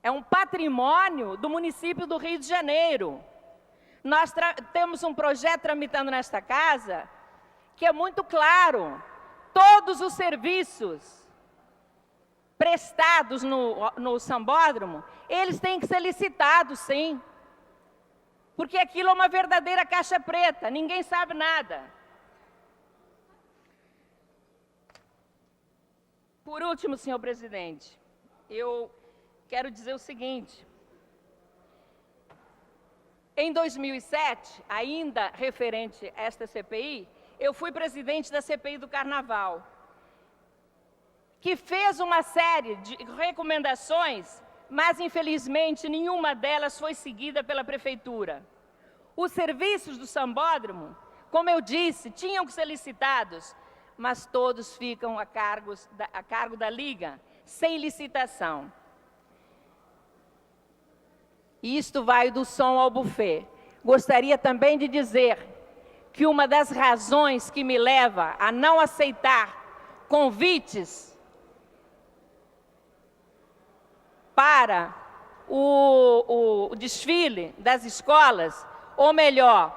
É um patrimônio do município do Rio de Janeiro. Nós temos um projeto tramitando nesta casa que é muito claro. Todos os serviços prestados no sambódromo, eles têm que ser licitados, sim. Porque aquilo é uma verdadeira caixa preta, ninguém sabe nada. Por último, senhor presidente, eu quero dizer o seguinte. Em 2007, ainda referente a esta CPI, eu fui presidente da CPI do Carnaval, que fez uma série de recomendações, mas, infelizmente, nenhuma delas foi seguida pela Prefeitura. Os serviços do sambódromo, como eu disse, tinham que ser licitados, mas todos ficam a cargo da Liga, sem licitação. E isto vai do som ao buffet. Gostaria também de dizer que uma das razões que me leva a não aceitar convites para o desfile das escolas, ou melhor,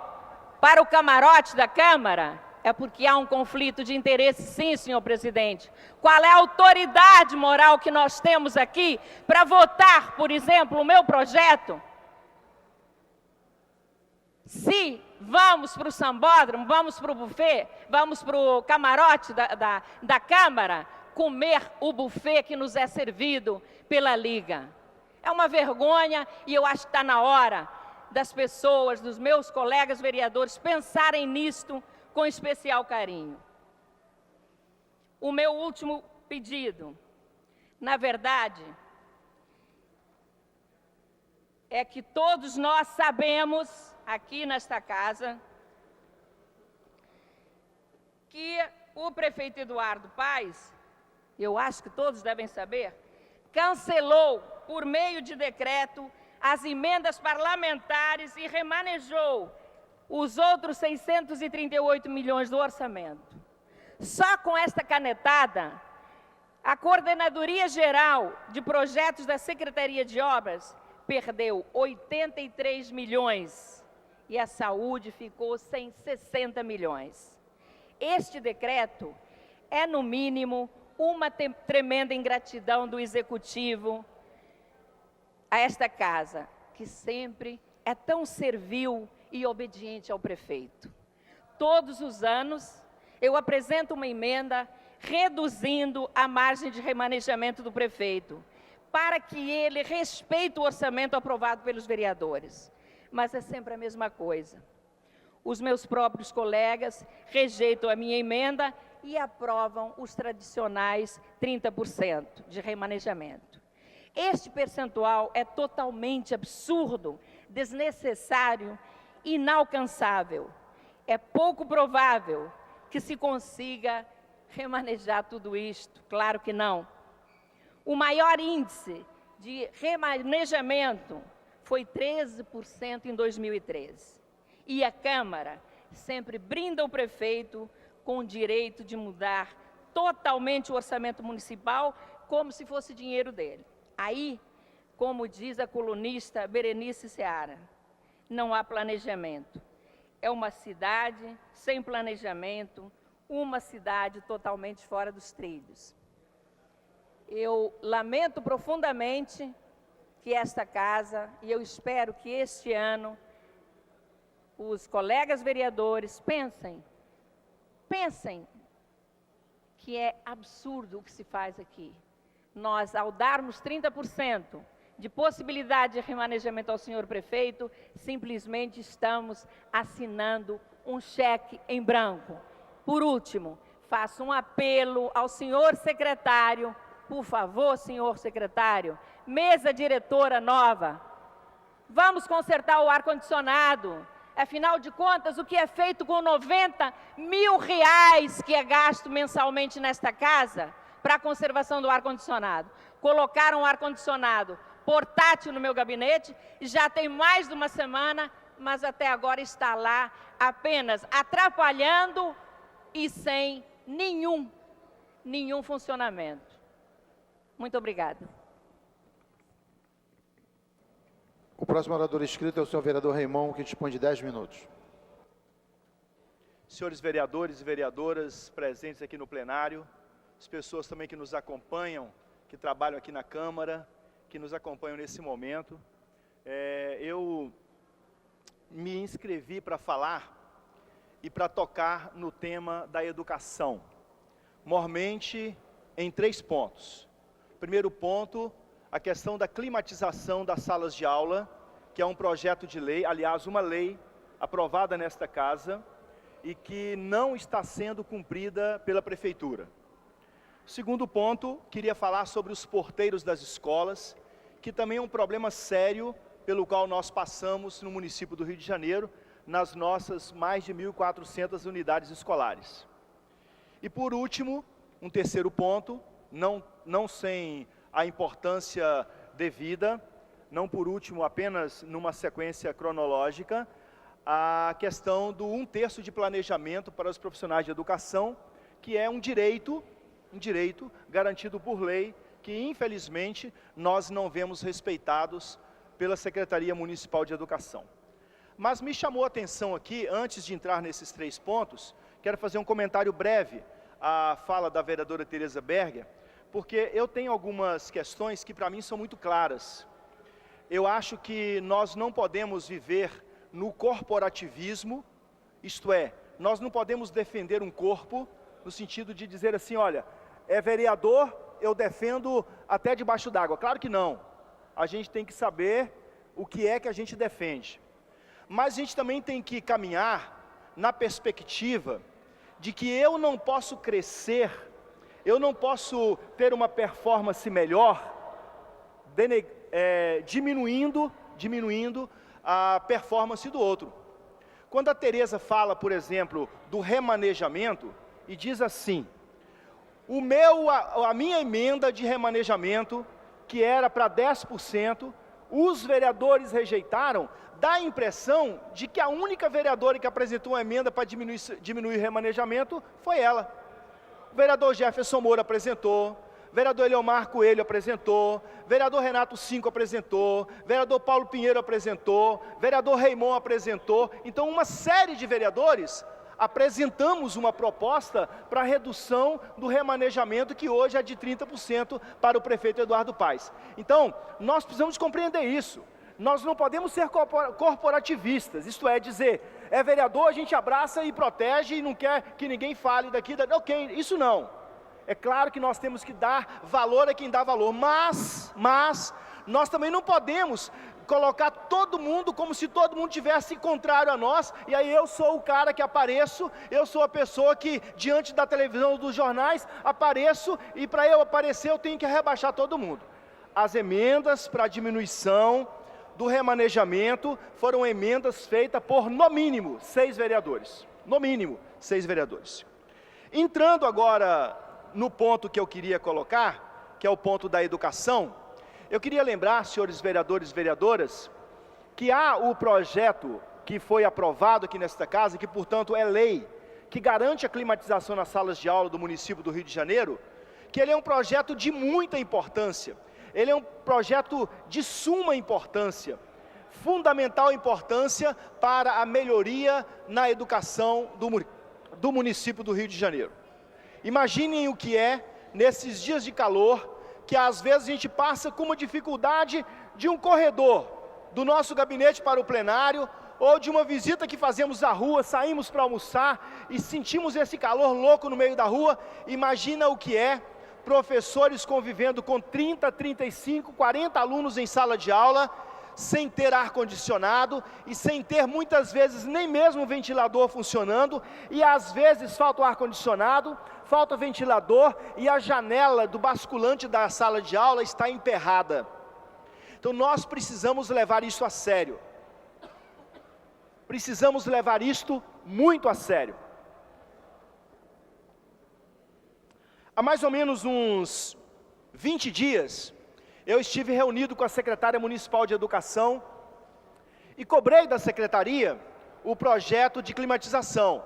para o camarote da Câmara, é porque há um conflito de interesse, sim, senhor presidente. Qual é a autoridade moral que nós temos aqui para votar, por exemplo, o meu projeto? Se vamos para o sambódromo, vamos para o buffet, vamos para o camarote da Câmara, comer o buffet que nos é servido pela Liga. É uma vergonha e eu acho que está na hora das pessoas, dos meus colegas vereadores, pensarem nisto com especial carinho. O meu último pedido, na verdade, é que todos nós sabemos, aqui nesta casa, que o prefeito Eduardo Paes, eu acho que todos devem saber, cancelou, por meio de decreto, as emendas parlamentares e remanejou os outros 638 milhões do orçamento. Só com esta canetada, a Coordenadoria Geral de Projetos da Secretaria de Obras perdeu 83 milhões e a saúde ficou sem 60 milhões. Este decreto é, no mínimo, uma tremenda ingratidão do Executivo a esta casa, que sempre é tão servil e obediente ao prefeito. Todos os anos, eu apresento uma emenda reduzindo a margem de remanejamento do prefeito, para que ele respeite o orçamento aprovado pelos vereadores. Mas é sempre a mesma coisa. Os meus próprios colegas rejeitam a minha emenda e aprovam os tradicionais 30% de remanejamento. Este percentual é totalmente absurdo, desnecessário, inalcançável. É pouco provável que se consiga remanejar tudo isto, claro que não. O maior índice de remanejamento foi 13% em 2013. E a Câmara sempre brinda o prefeito com o direito de mudar totalmente o orçamento municipal como se fosse dinheiro dele. Aí, como diz a colunista Berenice Seara, não há planejamento. É uma cidade sem planejamento, uma cidade totalmente fora dos trilhos. Eu lamento profundamente que esta casa, e eu espero que este ano, os colegas vereadores pensem que é absurdo o que se faz aqui. Nós, ao darmos 30% de possibilidade de remanejamento ao senhor prefeito, simplesmente estamos assinando um cheque em branco. Por último, faço um apelo ao senhor secretário, por favor, senhor secretário, mesa diretora nova, vamos consertar o ar-condicionado. Afinal de contas, o que é feito com 90 mil reais que é gasto mensalmente nesta casa para a conservação do ar-condicionado? Colocaram um ar-condicionado portátil no meu gabinete, já tem mais de uma semana, mas até agora está lá apenas atrapalhando e sem nenhum funcionamento. Muito obrigada. O próximo orador inscrito é o senhor vereador Raimon, que dispõe de 10 minutos. Senhores vereadores e vereadoras presentes aqui no plenário, as pessoas também que nos acompanham, que trabalham aqui na Câmara, que nos acompanham nesse momento. Eu me inscrevi para falar e para tocar no tema da educação, mormente em 3 pontos. Primeiro ponto, a questão da climatização das salas de aula, que é um projeto de lei, aliás, uma lei aprovada nesta casa e que não está sendo cumprida pela Prefeitura. Segundo ponto, queria falar sobre os porteiros das escolas, que também é um problema sério pelo qual nós passamos no município do Rio de Janeiro, nas nossas mais de 1.400 unidades escolares. E por último, um terceiro ponto, não sem a importância devida, não por último, apenas numa sequência cronológica, a questão do 1/3 de planejamento para os profissionais de educação, que é um direito garantido por lei, que infelizmente nós não vemos respeitados pela Secretaria Municipal de Educação. Mas me chamou a atenção aqui, antes de entrar nesses 3 pontos, quero fazer um comentário breve à fala da vereadora Tereza Berger, porque eu tenho algumas questões que para mim são muito claras. Eu acho que nós não podemos viver no corporativismo, isto é, nós não podemos defender um corpo no sentido de dizer assim, olha, é vereador, eu defendo até debaixo d'água. Claro que não. A gente tem que saber o que é que a gente defende. Mas a gente também tem que caminhar na perspectiva de que eu não posso crescer, eu não posso ter uma performance melhor diminuindo a performance do outro. Quando a Tereza fala, por exemplo, do remanejamento, e diz assim, a minha emenda de remanejamento, que era para 10%, os vereadores rejeitaram, dá a impressão de que a única vereadora que apresentou uma emenda para diminuir o remanejamento foi ela. O vereador Jefferson Moura apresentou, o vereador Eleomar Coelho apresentou, o vereador Renato Cinco apresentou, o vereador Paulo Pinheiro apresentou, o vereador Raimon apresentou. Então, uma série de vereadores apresentamos uma proposta para a redução do remanejamento, que hoje é de 30% para o prefeito Eduardo Paes. Então, nós precisamos compreender isso. Nós não podemos ser corporativistas, isto é dizer, é vereador, a gente abraça e protege e não quer que ninguém fale daqui, ok, isso não. É claro que nós temos que dar valor a quem dá valor, mas nós também não podemos colocar todo mundo como se todo mundo tivesse contrário a nós, e aí eu sou o cara que apareço, eu sou a pessoa que diante da televisão, dos jornais, apareço, e para eu aparecer eu tenho que rebaixar todo mundo. As emendas para diminuição do remanejamento foram emendas feitas por, no mínimo, 6 vereadores. No mínimo, 6 vereadores. Entrando agora no ponto que eu queria colocar, que é o ponto da educação, eu queria lembrar, senhores vereadores e vereadoras, que há o projeto que foi aprovado aqui nesta casa, que portanto é lei, que garante a climatização nas salas de aula do município do Rio de Janeiro, que ele é um projeto de muita importância, ele é um projeto de suma importância, fundamental importância para a melhoria na educação do município do Rio de Janeiro. Imaginem o que é, nesses dias de calor, que às vezes a gente passa com uma dificuldade de um corredor do nosso gabinete para o plenário, ou de uma visita que fazemos à rua, saímos para almoçar e sentimos esse calor louco no meio da rua. Imagina o que é professores convivendo com 30, 35, 40 alunos em sala de aula, sem ter ar-condicionado e sem ter muitas vezes nem mesmo o ventilador funcionando, e às vezes falta o ar-condicionado, falta o ventilador e a janela do basculante da sala de aula está emperrada. Então nós precisamos levar isso a sério. Precisamos levar isto muito a sério. Há mais ou menos uns 20 dias, eu estive reunido com a secretária municipal de educação e cobrei da secretaria o projeto de climatização.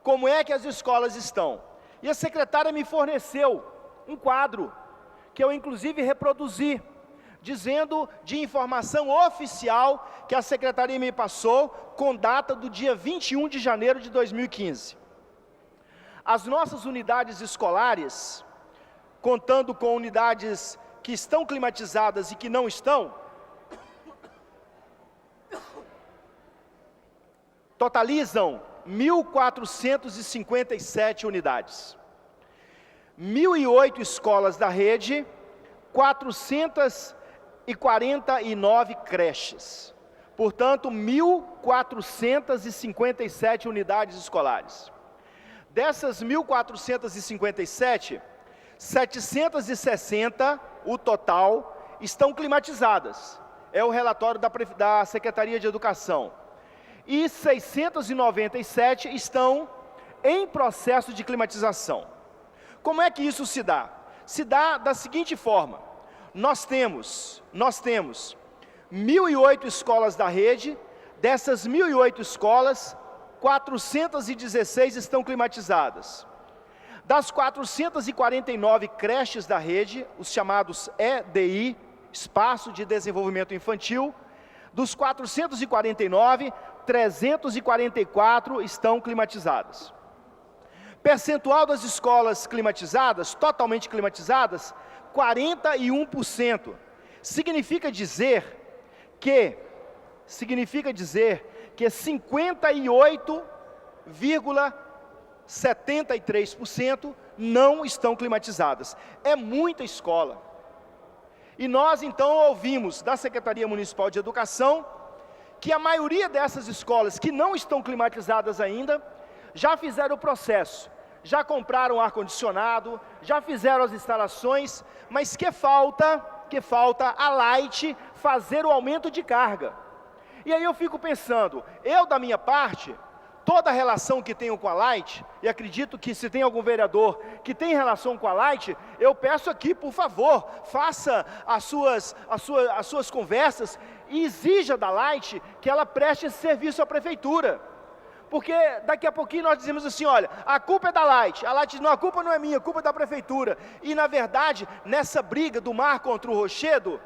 Como é que as escolas estão? E a secretária me forneceu um quadro, que eu inclusive reproduzi, dizendo de informação oficial que a secretaria me passou, com data do dia 21 de janeiro de 2015. As nossas unidades escolares, contando com unidades que estão climatizadas e que não estão, totalizam 1.457 unidades. 1.008 escolas da rede, 449 creches. Portanto, 1.457 unidades escolares. Dessas 1.457, 760, o total, estão climatizadas. É o relatório da Secretaria de Educação. E 697 estão em processo de climatização. Como é que isso se dá? Se dá da seguinte forma: nós temos 1.008 escolas da rede, dessas 1.008 escolas, 416 estão climatizadas. Das 449 creches da rede, os chamados EDI, Espaço de Desenvolvimento Infantil, dos 449, 344 estão climatizadas. Percentual das escolas climatizadas, totalmente climatizadas, 41%. Significa dizer que 58,73% não estão climatizadas. É muita escola. E nós então ouvimos da Secretaria Municipal de Educação que a maioria dessas escolas que não estão climatizadas ainda, já fizeram o processo, já compraram ar-condicionado, já fizeram as instalações, mas que falta a Light fazer o aumento de carga. E aí eu fico pensando, eu da minha parte, toda a relação que tenho com a Light, e acredito que se tem algum vereador que tem relação com a Light, eu peço aqui, por favor, faça as suas conversas e exija da Light que ela preste esse serviço à prefeitura. Porque daqui a pouquinho nós dizemos assim, olha, a culpa é da Light. A Light diz, não, a culpa não é minha, a culpa é da prefeitura. E na verdade, nessa briga do mar contra o rochedo,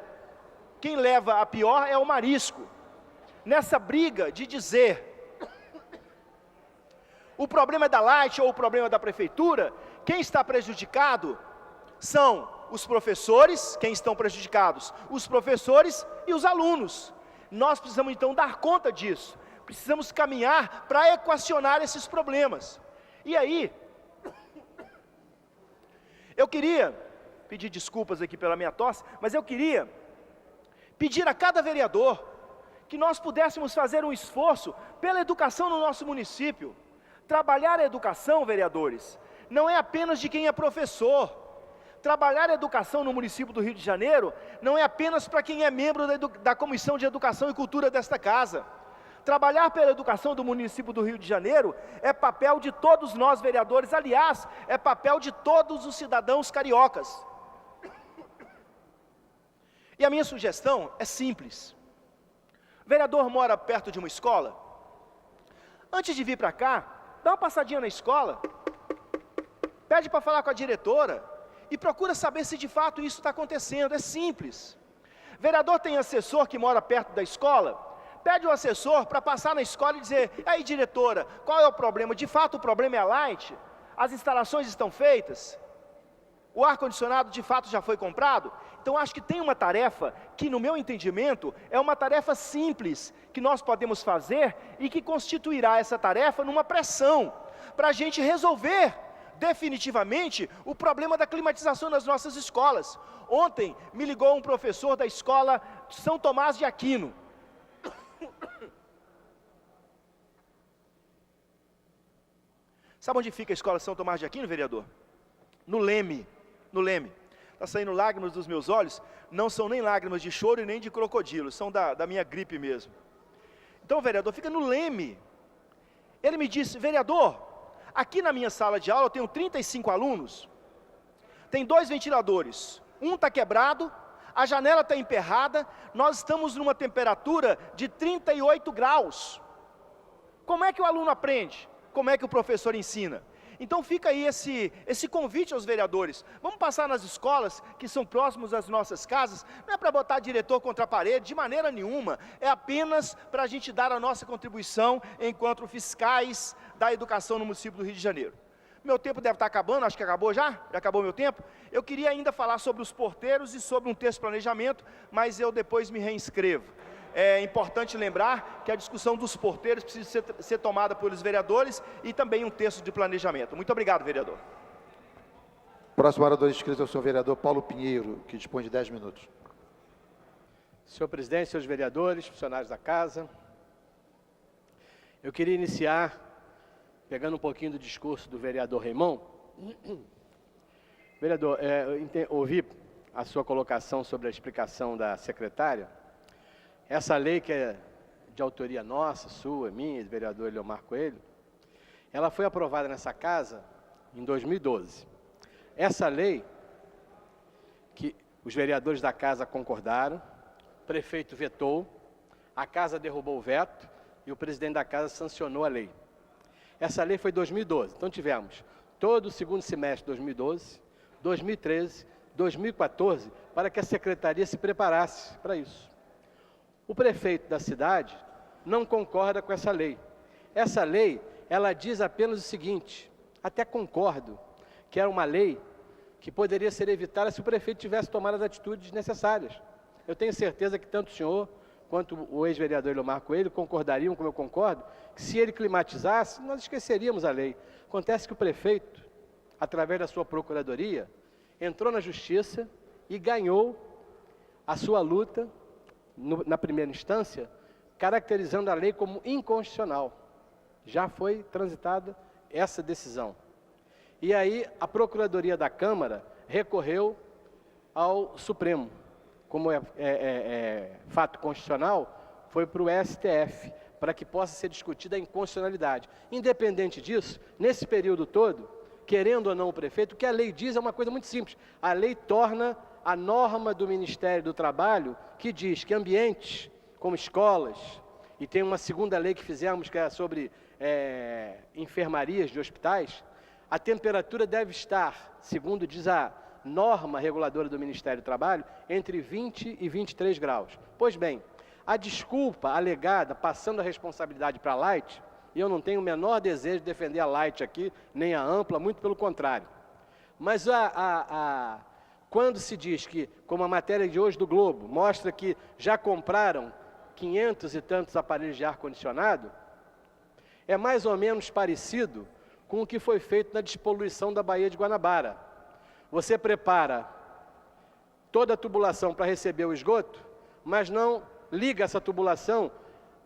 quem leva a pior é o marisco. Nessa briga de dizer, o problema é da Light ou o problema é da prefeitura, quem está prejudicado são os professores, quem estão prejudicados? Os professores e os alunos. Nós precisamos então dar conta disso. Precisamos caminhar para equacionar esses problemas. E aí, eu queria pedir desculpas aqui pela minha tosse, mas eu queria pedir a cada vereador que nós pudéssemos fazer um esforço pela educação no nosso município. Trabalhar a educação, vereadores, não é apenas de quem é professor. Trabalhar a educação no município do Rio de Janeiro não é apenas para quem é membro da Comissão de Educação e Cultura desta casa. Trabalhar pela educação do município do Rio de Janeiro é papel de todos nós vereadores, aliás, é papel de todos os cidadãos cariocas. E a minha sugestão é simples. O vereador mora perto de uma escola? Antes de vir para cá, dá uma passadinha na escola, pede para falar com a diretora e procura saber se de fato isso está acontecendo. É simples. Vereador tem assessor que mora perto da escola, pede o assessor para passar na escola e dizer: e aí, diretora, qual é o problema? De fato o problema é a light? As instalações estão feitas? O ar-condicionado de fato já foi comprado? Então acho que tem uma tarefa que, no meu entendimento, é uma tarefa simples, que nós podemos fazer e que constituirá essa tarefa numa pressão, para a gente resolver definitivamente o problema da climatização nas nossas escolas. Ontem me ligou um professor da escola São Tomás de Aquino. Sabe onde fica a escola São Tomás de Aquino, vereador? No Leme. No Leme. Está saindo lágrimas dos meus olhos, não são nem lágrimas de choro e nem de crocodilo, são da minha gripe mesmo. Então, vereador, fica no Leme. Ele me disse: vereador, aqui na minha sala de aula eu tenho 35 alunos, tem 2 ventiladores, um está quebrado, a janela está emperrada, nós estamos numa temperatura de 38 graus. Como é que o aluno aprende? Como é que o professor ensina? Então fica aí esse convite aos vereadores. Vamos passar nas escolas que são próximos às nossas casas. Não é para botar diretor contra a parede, de maneira nenhuma. É apenas para a gente dar a nossa contribuição enquanto fiscais da educação no município do Rio de Janeiro. Meu tempo deve estar acabando, acho que acabou já? Já acabou meu tempo? Eu queria ainda falar sobre os porteiros e sobre um texto de planejamento, mas eu depois me reinscrevo. É importante lembrar que a discussão dos porteiros precisa ser tomada pelos vereadores e também um texto de planejamento. Muito obrigado, vereador. Próximo orador inscrito é o senhor vereador Paulo Pinheiro, que dispõe de 10 minutos. Senhor presidente, senhores vereadores, funcionários da casa, eu queria iniciar pegando um pouquinho do discurso do vereador Raimon. Vereador, ouvi a sua colocação sobre a explicação da secretária. Essa lei, que é de autoria nossa, sua, minha, do vereador Eliomar Coelho, ela foi aprovada nessa casa em 2012. Essa lei, que os vereadores da casa concordaram, o prefeito vetou, a casa derrubou o veto e o presidente da casa sancionou a lei. Essa lei foi em 2012, então tivemos todo o segundo semestre de 2012, 2013, 2014, para que a secretaria se preparasse para isso. O prefeito da cidade não concorda com essa lei. Essa lei, ela diz apenas o seguinte: até concordo que era uma lei que poderia ser evitada se o prefeito tivesse tomado as atitudes necessárias. Eu tenho certeza que tanto o senhor quanto o ex-vereador Eliomar Coelho concordariam, como eu concordo, que se ele climatizasse, nós esqueceríamos a lei. Acontece que o prefeito, através da sua procuradoria, entrou na justiça e ganhou a sua luta na primeira instância, caracterizando a lei como inconstitucional. Já foi transitada essa decisão. E aí a Procuradoria da Câmara recorreu ao Supremo. Como é fato constitucional, foi para o STF, para que possa ser discutida a inconstitucionalidade. Independente disso, nesse período todo, querendo ou não o prefeito, o que a lei diz é uma coisa muito simples. A lei torna a norma do Ministério do Trabalho, que diz que ambientes como escolas, e tem uma segunda lei que fizemos, que é sobre enfermarias de hospitais, a temperatura deve estar, segundo diz a norma reguladora do Ministério do Trabalho, entre 20 e 23 graus. Pois bem, a desculpa alegada, passando a responsabilidade para a Light, e eu não tenho o menor desejo de defender a Light aqui, nem a Ampla, muito pelo contrário. Mas quando se diz que, como a matéria de hoje do Globo, mostra que já compraram 500 e tantos aparelhos de ar-condicionado, é mais ou menos parecido com o que foi feito na despoluição da Baía de Guanabara. Você prepara toda a tubulação para receber o esgoto, mas não liga essa tubulação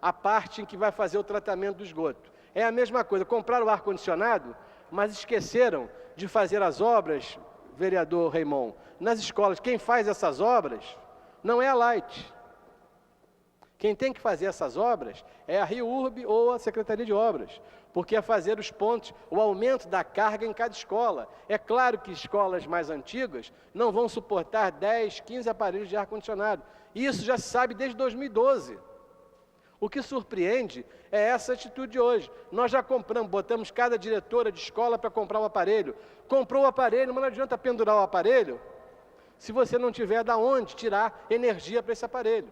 à parte em que vai fazer o tratamento do esgoto. É a mesma coisa, compraram o ar-condicionado, mas esqueceram de fazer as obras, vereador Raimon, nas escolas. Quem faz essas obras não é a Light. Quem tem que fazer essas obras é a RIURB ou a Secretaria de Obras, porque é fazer os pontos, o aumento da carga em cada escola. É claro que escolas mais antigas não vão suportar 10, 15 aparelhos de ar-condicionado. Isso já se sabe desde 2012. O que surpreende é essa atitude de hoje. Nós já compramos, botamos cada diretora de escola para comprar o aparelho. Comprou o aparelho, mas não adianta pendurar o aparelho se você não tiver de onde tirar energia para esse aparelho.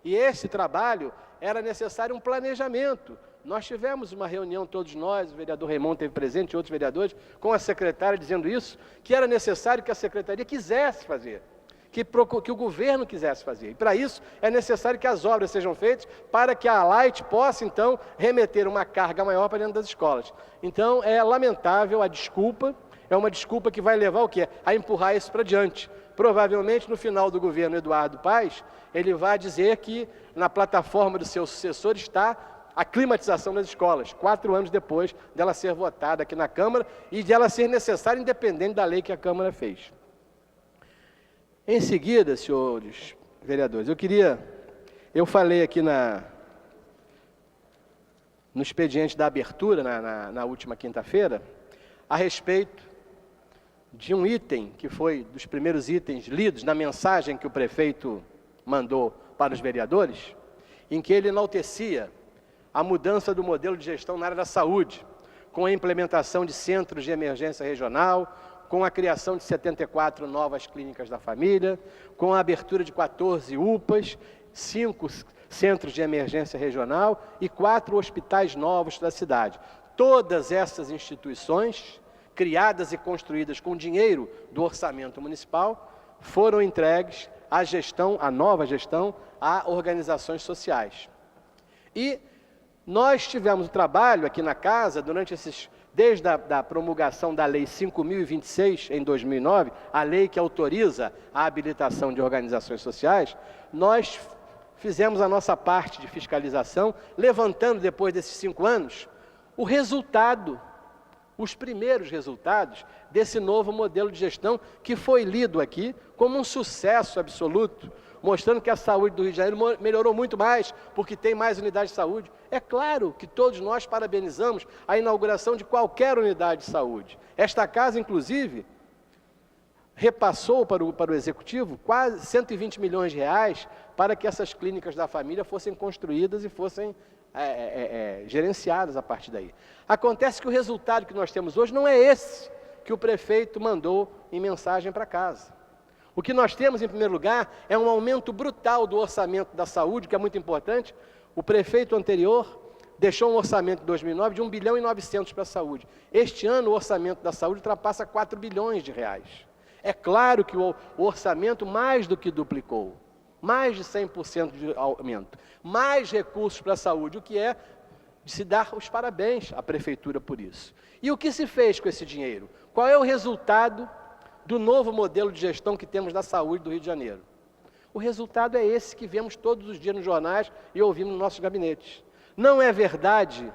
E esse trabalho era necessário um planejamento. Nós tivemos uma reunião, todos nós, o vereador Raimundo esteve presente e outros vereadores, com a secretária dizendo isso, que era necessário que a secretaria quisesse fazer, que o governo quisesse fazer. E para isso é necessário que as obras sejam feitas para que a Light possa, então, remeter uma carga maior para dentro das escolas. Então, é lamentável a desculpa, é uma desculpa que vai levar o quê? A empurrar isso para diante. Provavelmente, no final do governo Eduardo Paes, ele vai dizer que na plataforma do seu sucessor está a climatização das escolas, 4 anos depois dela ser votada aqui na Câmara e de ela ser necessária independente da lei que a Câmara fez. Em seguida, senhores vereadores, eu falei aqui no expediente da abertura, na última quinta-feira, a respeito de um item que foi dos primeiros itens lidos na mensagem que o prefeito mandou para os vereadores, em que ele enaltecia a mudança do modelo de gestão na área da saúde, com a implementação de centros de emergência regional, com a criação de 74 novas clínicas da família, com a abertura de 14 UPAs, 5 centros de emergência regional e 4 hospitais novos da cidade. Todas essas instituições, criadas e construídas com dinheiro do orçamento municipal, foram entregues à nova gestão, a organizações sociais. E nós tivemos o trabalho aqui na casa, desde a promulgação da Lei 5.026, em 2009, a lei que autoriza a habilitação de organizações sociais, nós fizemos a nossa parte de fiscalização, levantando, depois desses 5 anos, os primeiros resultados desse novo modelo de gestão que foi lido aqui como um sucesso absoluto, mostrando que a saúde do Rio de Janeiro melhorou muito mais, porque tem mais unidades de saúde. É claro que todos nós parabenizamos a inauguração de qualquer unidade de saúde. Esta casa, inclusive, repassou para o Executivo quase 120 milhões de reais para que essas clínicas da família fossem construídas e fossem gerenciadas a partir daí. Acontece que o resultado que nós temos hoje não é esse que o prefeito mandou em mensagem para casa. O que nós temos, em primeiro lugar, é um aumento brutal do orçamento da saúde, que é muito importante. O prefeito anterior deixou um orçamento em 2009 de 1 bilhão e 900 para a saúde. Este ano, o orçamento da saúde ultrapassa 4 bilhões de reais. É claro que o orçamento mais do que duplicou, mais de 100% de aumento, mais recursos para a saúde, o que é de se dar os parabéns à prefeitura por isso. E o que se fez com esse dinheiro? Qual é o resultado do novo modelo de gestão que temos da saúde do Rio de Janeiro? O resultado é esse que vemos todos os dias nos jornais e ouvimos nos nossos gabinetes. Não é verdade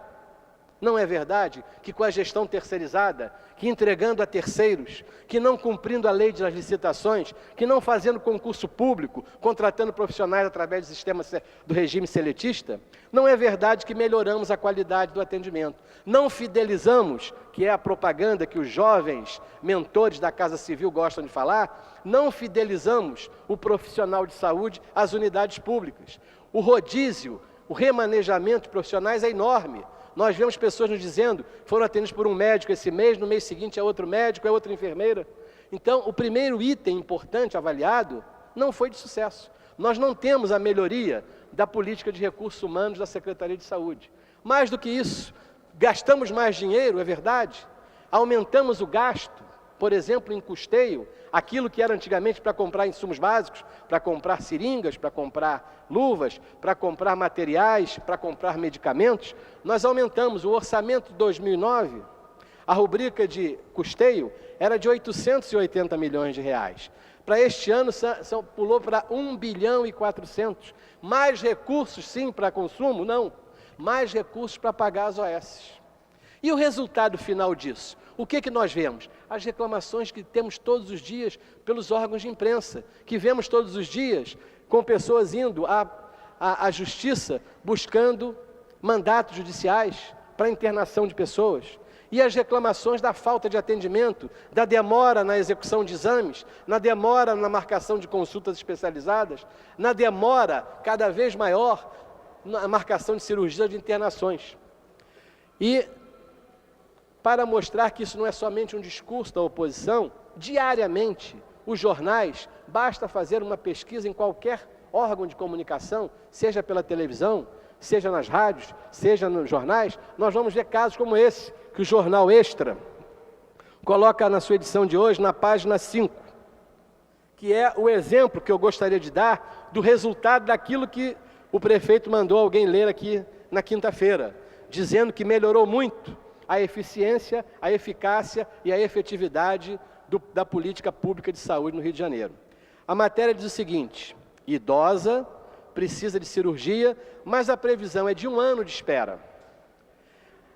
que com a gestão terceirizada, que entregando a terceiros, que não cumprindo a lei das licitações, que não fazendo concurso público, contratando profissionais através do sistema do regime seletista, não é verdade que melhoramos a qualidade do atendimento. Não fidelizamos, que é a propaganda que os jovens mentores da Casa Civil gostam de falar, não fidelizamos o profissional de saúde às unidades públicas. O rodízio, o remanejamento de profissionais é enorme. Nós vemos pessoas nos dizendo, foram atendidos por um médico esse mês, no mês seguinte é outro médico, é outra enfermeira. Então, o primeiro item importante avaliado não foi de sucesso. Nós não temos a melhoria da política de recursos humanos da Secretaria de Saúde. Mais do que isso, gastamos mais dinheiro, é verdade, aumentamos o gasto, por exemplo, em custeio, aquilo que era antigamente para comprar insumos básicos, para comprar seringas, para comprar luvas, para comprar materiais, para comprar medicamentos, nós aumentamos o orçamento de 2009, a rubrica de custeio era de 880 milhões de reais. Para este ano, pulou para 1 bilhão e 400. Mais recursos, sim, para consumo? Não. Mais recursos para pagar as OS. E o resultado final disso? O que nós vemos? As reclamações que temos todos os dias pelos órgãos de imprensa, que vemos todos os dias com pessoas indo à justiça buscando mandatos judiciais para internação de pessoas. E as reclamações da falta de atendimento, da demora na execução de exames, na demora na marcação de consultas especializadas, na demora cada vez maior na marcação de cirurgias de internações. E, para mostrar que isso não é somente um discurso da oposição, diariamente, os jornais, basta fazer uma pesquisa em qualquer órgão de comunicação, seja pela televisão, seja nas rádios, seja nos jornais, nós vamos ver casos como esse, que o Jornal Extra coloca na sua edição de hoje, na página 5, que é o exemplo que eu gostaria de dar do resultado daquilo que o prefeito mandou alguém ler aqui na quinta-feira, dizendo que melhorou muito a eficiência, a eficácia e a efetividade da política pública de saúde no Rio de Janeiro. A matéria diz o seguinte: idosa, precisa de cirurgia, mas a previsão é de 1 ano de espera.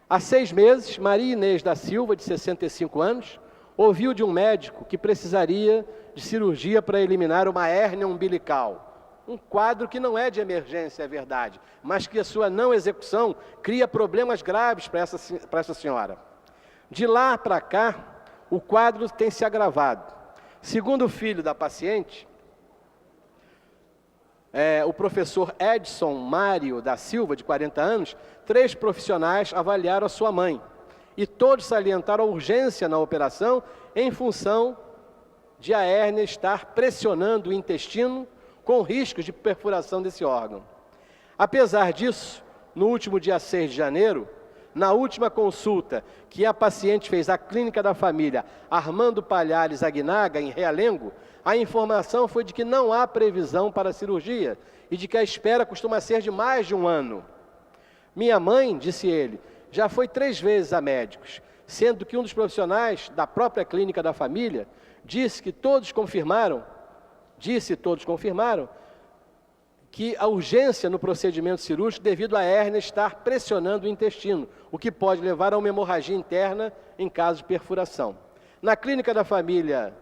Há 6 meses, Maria Inês da Silva, de 65 anos, ouviu de um médico que precisaria de cirurgia para eliminar uma hérnia umbilical. Um quadro que não é de emergência, é verdade, mas que a sua não execução cria problemas graves para essa senhora. De lá para cá, o quadro tem se agravado. Segundo o filho da paciente, o professor Edson Mário da Silva, de 40 anos, 3 profissionais avaliaram a sua mãe. E todos salientaram a urgência na operação em função de a hérnia estar pressionando o intestino com riscos de perfuração desse órgão. Apesar disso, no último dia 6 de janeiro, na última consulta que a paciente fez à Clínica da Família Armando Palhares Aguinaga, em Realengo, a informação foi de que não há previsão para a cirurgia e de que a espera costuma ser de mais de 1 ano. Minha mãe, disse ele, já foi 3 vezes a médicos, sendo que um dos profissionais da própria Clínica da Família disse todos confirmaram que a urgência no procedimento cirúrgico devido à hérnia estar pressionando o intestino, o que pode levar a uma hemorragia interna em caso de perfuração. Na Clínica da Família,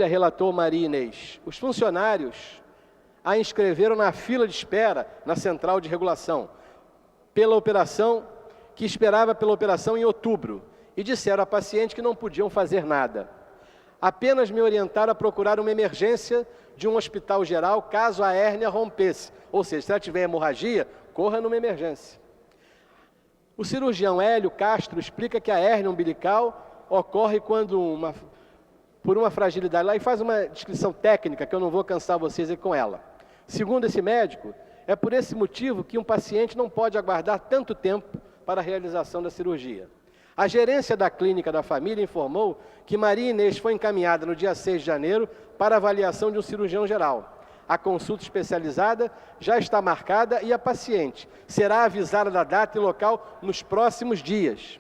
relatou Maria Inês, os funcionários a inscreveram na fila de espera na central de regulação, que esperava pela operação em outubro, e disseram à paciente que não podiam fazer nada. Apenas me orientaram a procurar uma emergência de um hospital geral caso a hérnia rompesse. Ou seja, se ela tiver hemorragia, corra numa emergência. O cirurgião Hélio Castro explica que a hérnia umbilical ocorre por uma fragilidade lá, e faz uma descrição técnica que eu não vou cansar vocês aqui com ela. Segundo esse médico, é por esse motivo que um paciente não pode aguardar tanto tempo para a realização da cirurgia. A gerência da Clínica da Família informou que Maria Inês foi encaminhada no dia 6 de janeiro para avaliação de um cirurgião geral. A consulta especializada já está marcada e a paciente será avisada da data e local nos próximos dias,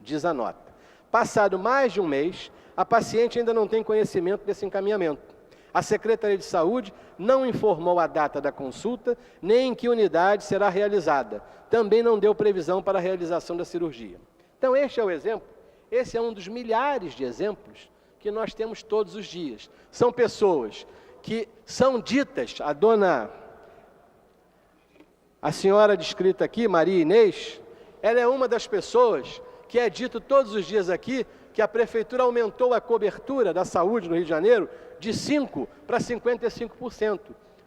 diz a nota. Passado mais de 1 mês, a paciente ainda não tem conhecimento desse encaminhamento. A Secretaria de Saúde não informou a data da consulta, nem em que unidade será realizada. Também não deu previsão para a realização da cirurgia. Então, este é o exemplo, esse é um dos milhares de exemplos que nós temos todos os dias. São pessoas que são ditas, a senhora descrita aqui, Maria Inês, ela é uma das pessoas que é dito todos os dias aqui que a Prefeitura aumentou a cobertura da saúde no Rio de Janeiro de 5% para 55%.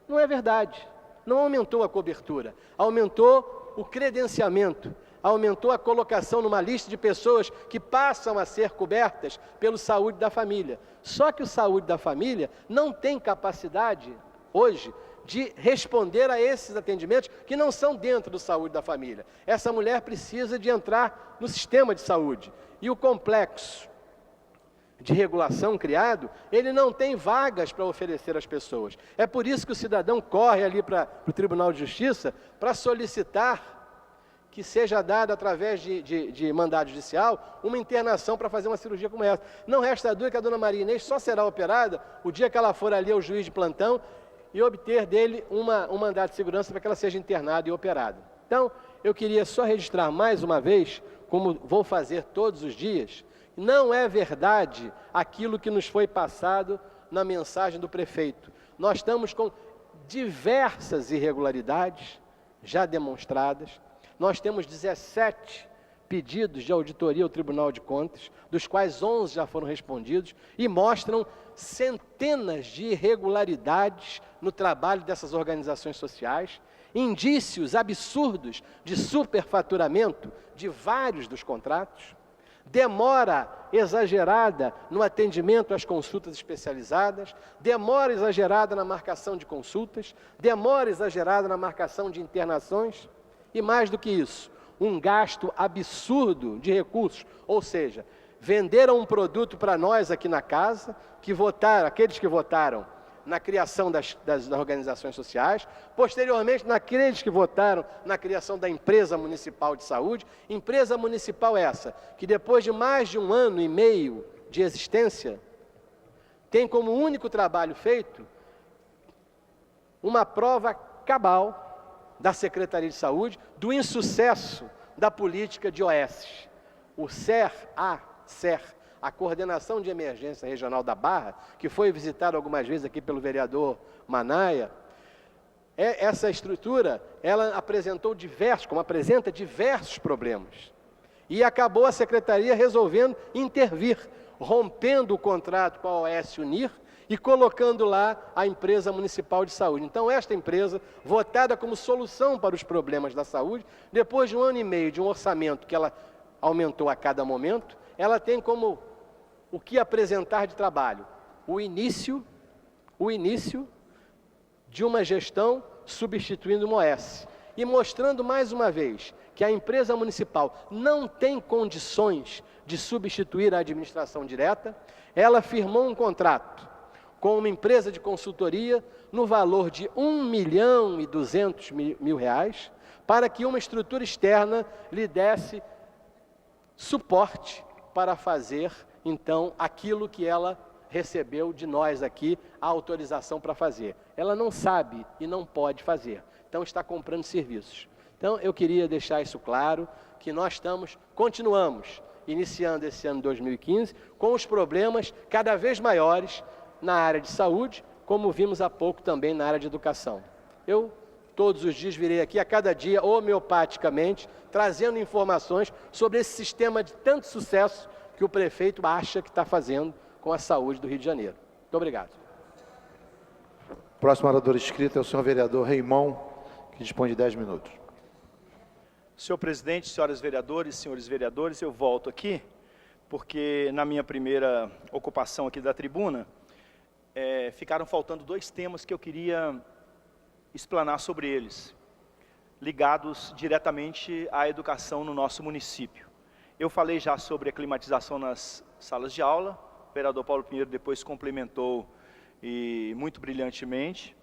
Não é verdade, não aumentou a cobertura, aumentou o credenciamento, aumentou a colocação numa lista de pessoas que passam a ser cobertas pelo Saúde da Família. Só que o Saúde da Família não tem capacidade, hoje, de responder a esses atendimentos que não são dentro do Saúde da Família. Essa mulher precisa de entrar no sistema de saúde. E o complexo de regulação criado, ele não tem vagas para oferecer às pessoas. É por isso que o cidadão corre ali para o Tribunal de Justiça para solicitar que seja dada, através de mandado judicial, uma internação para fazer uma cirurgia como essa. Não resta dúvida que a dona Maria Inês só será operada o dia que ela for ali ao juiz de plantão e obter dele um mandado de segurança para que ela seja internada e operada. Então, eu queria só registrar mais uma vez, como vou fazer todos os dias, não é verdade aquilo que nos foi passado na mensagem do prefeito. Nós estamos com diversas irregularidades já demonstradas. Nós temos 17 pedidos de auditoria ao Tribunal de Contas, dos quais 11 já foram respondidos, e mostram centenas de irregularidades no trabalho dessas organizações sociais, indícios absurdos de superfaturamento de vários dos contratos, demora exagerada no atendimento às consultas especializadas, demora exagerada na marcação de consultas, demora exagerada na marcação de internações, e mais do que isso, um gasto absurdo de recursos, ou seja, venderam um produto para nós aqui na casa, que votaram, aqueles que votaram na criação das organizações sociais, posteriormente naqueles que votaram na criação da empresa municipal de saúde, empresa municipal essa, que depois de mais de 1 ano e meio de existência, tem como único trabalho feito uma prova cabal da Secretaria de Saúde do insucesso da política de OS. O SER, a Coordenação de Emergência Regional da Barra, que foi visitada algumas vezes aqui pelo vereador Manaia, essa estrutura, ela apresentou apresenta diversos problemas. E acabou a Secretaria resolvendo intervir, rompendo o contrato com a OS Unir e colocando lá a empresa municipal de saúde. Então, esta empresa, votada como solução para os problemas da saúde, depois de 1 ano e meio de um orçamento que ela aumentou a cada momento, ela tem como o que apresentar de trabalho? O início de uma gestão substituindo uma OS. E mostrando mais uma vez que a empresa municipal não tem condições de substituir a administração direta, ela firmou um contrato com uma empresa de consultoria no valor de R$1.200.000 para que uma estrutura externa lhe desse suporte para fazer, então, aquilo que ela recebeu de nós aqui, a autorização para fazer. Ela não sabe e não pode fazer, então está comprando serviços. Então, eu queria deixar isso claro, que nós continuamos iniciando esse ano 2015 com os problemas cada vez maiores na área de saúde, como vimos há pouco também na área de educação. Eu, todos os dias, virei aqui, a cada dia, homeopaticamente, trazendo informações sobre esse sistema de tanto sucesso que o prefeito acha que está fazendo com a saúde do Rio de Janeiro. Muito obrigado. Próximo orador inscrito é o senhor vereador Reimon, que dispõe de 10 minutos. Senhor presidente, senhoras vereadores, senhores vereadores, eu volto aqui, porque na minha primeira ocupação aqui da tribuna, ficaram faltando 2 temas que eu queria explanar sobre eles, ligados diretamente à educação no nosso município. Eu falei já sobre a climatização nas salas de aula, o vereador Paulo Pinheiro depois complementou e muito brilhantemente,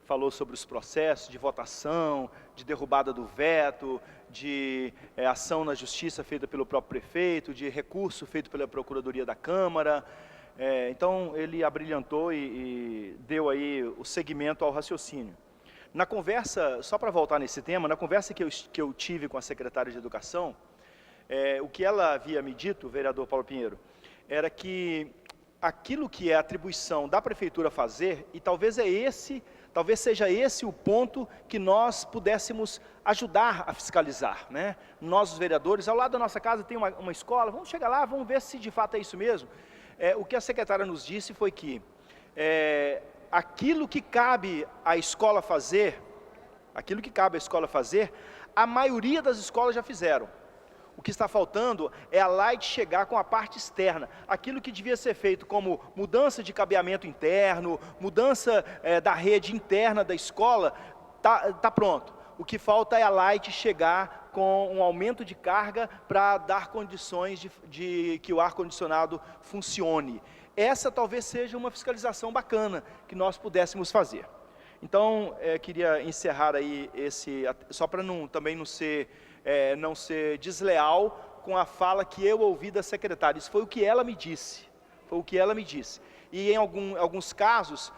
falou sobre os processos de votação, de derrubada do veto, de ação na justiça feita pelo próprio prefeito, de recurso feito pela Procuradoria da Câmara. Então, ele abrilhantou e deu aí o segmento ao raciocínio. Na conversa, só para voltar nesse tema, na conversa que eu tive com a secretária de Educação, o que ela havia me dito, o vereador Paulo Pinheiro, era que aquilo que é atribuição da prefeitura fazer, e talvez seja esse o ponto que nós pudéssemos ajudar a fiscalizar, né? Nós, os vereadores, ao lado da nossa casa tem uma escola, vamos chegar lá, vamos ver se de fato é isso mesmo. O que a secretária nos disse foi que aquilo que cabe à escola fazer, a maioria das escolas já fizeram. O que está faltando é a Light chegar com a parte externa. Aquilo que devia ser feito como mudança de cabeamento interno, mudança da rede interna da escola, tá pronto. O que falta é a Light chegar com um aumento de carga para dar condições de que o ar-condicionado funcione. Essa talvez seja uma fiscalização bacana que nós pudéssemos fazer. Então, queria encerrar aí só para também não ser desleal com a fala que eu ouvi da secretária. Isso foi o que ela me disse. E em alguns casos,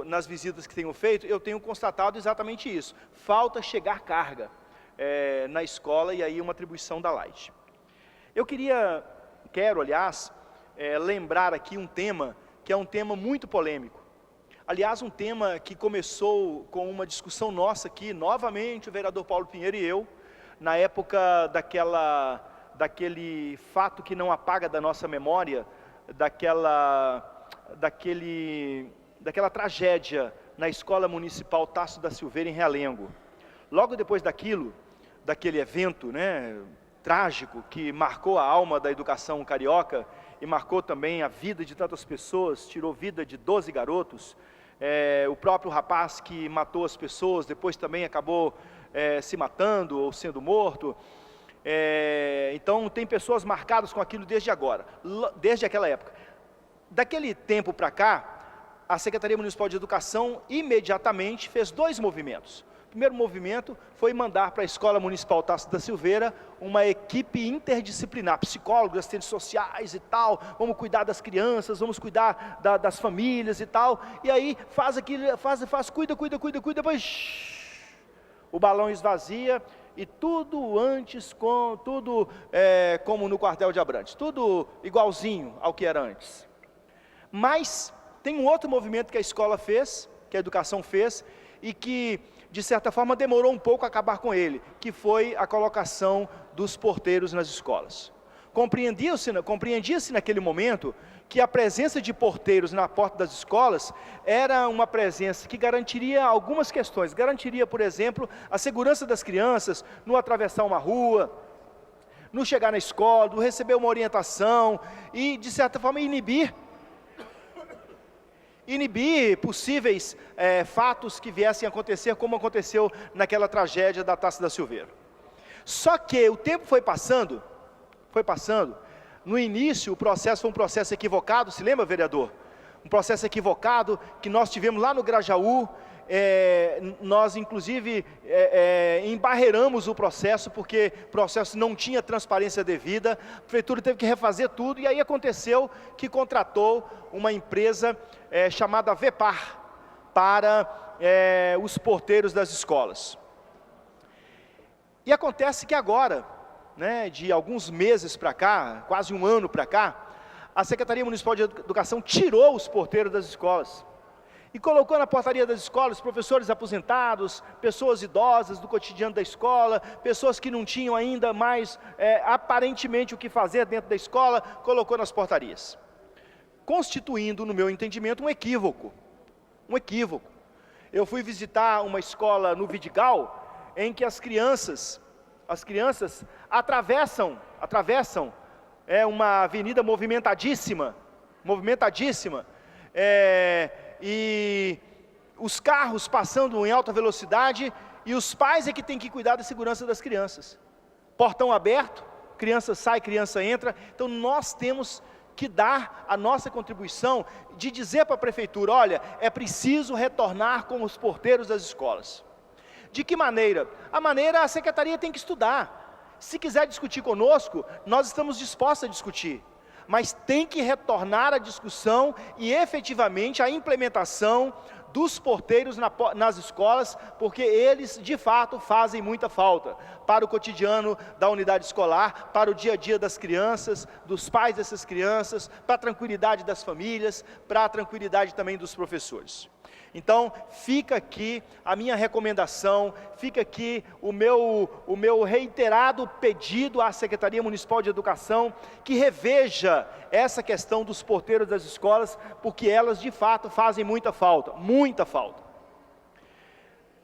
nas visitas que tenho feito, eu tenho constatado exatamente isso. Falta chegar carga na escola, e aí uma atribuição da Light. Quero, aliás, lembrar aqui um tema que é um tema muito polêmico. Aliás, um tema que começou com uma discussão nossa aqui, novamente o vereador Paulo Pinheiro e eu, na época daquele fato que não apaga da nossa memória, daquela tragédia na Escola Municipal Tasso da Silveira, em Realengo. Logo depois daquele evento, né, trágico, que marcou a alma da educação carioca e marcou também a vida de tantas pessoas, tirou vida de 12 garotos, o próprio rapaz que matou as pessoas, depois também acabou se matando ou sendo morto. Então tem pessoas marcadas com aquilo desde aquela época. Daquele tempo para cá, a Secretaria Municipal de Educação imediatamente fez 2 movimentos. O primeiro movimento foi mandar para a Escola Municipal Tasso da Silveira uma equipe interdisciplinar, psicólogos, assistentes sociais e tal, vamos cuidar das crianças, vamos cuidar das famílias e tal, e aí faz aquilo, cuida, depois o balão esvazia e tudo como no quartel de Abrantes, tudo igualzinho ao que era antes. Mas tem um outro movimento que a escola fez, que a educação fez, e que, de certa forma, demorou um pouco a acabar com ele, que foi a colocação dos porteiros nas escolas. Compreendia-se naquele momento que a presença de porteiros na porta das escolas era uma presença que garantiria algumas questões. Garantiria, por exemplo, a segurança das crianças no atravessar uma rua, no chegar na escola, no receber uma orientação e, de certa forma, inibir possíveis fatos que viessem a acontecer, como aconteceu naquela tragédia da Tasso da Silveira. Só que o tempo foi passando, no início o processo foi um processo equivocado, se lembra, vereador? Um processo equivocado que nós tivemos lá no Grajaú. Nós inclusive embarreiramos o processo, porque o processo não tinha transparência devida, a prefeitura teve que refazer tudo, e aí aconteceu que contratou uma empresa chamada Vepar para os porteiros das escolas. E acontece que agora, né, de alguns meses para cá, quase um ano para cá, a Secretaria Municipal de Educação tirou os porteiros das escolas e colocou na portaria das escolas professores aposentados, pessoas idosas do cotidiano da escola, pessoas que não tinham ainda mais aparentemente o que fazer dentro da escola, colocou nas portarias, constituindo, no meu entendimento, um equívoco. Eu fui visitar uma escola no Vidigal, em que as crianças atravessam uma avenida movimentadíssima, e os carros passando em alta velocidade, e os pais é que têm que cuidar da segurança das crianças. Portão aberto, criança sai, criança entra. Então nós temos que dar a nossa contribuição de dizer para a prefeitura: olha, é preciso retornar com os porteiros das escolas. De que maneira? A secretaria tem que estudar. Se quiser discutir conosco, nós estamos dispostos a discutir. Mas tem que retornar a discussão e efetivamente a implementação dos porteiros nas escolas, porque eles de fato fazem muita falta para o cotidiano da unidade escolar, para o dia a dia das crianças, dos pais dessas crianças, para a tranquilidade das famílias, para a tranquilidade também dos professores. Então, fica aqui a minha recomendação, fica aqui o meu reiterado pedido à Secretaria Municipal de Educação, que reveja essa questão dos porteiros das escolas, porque elas de fato fazem muita falta, muita falta.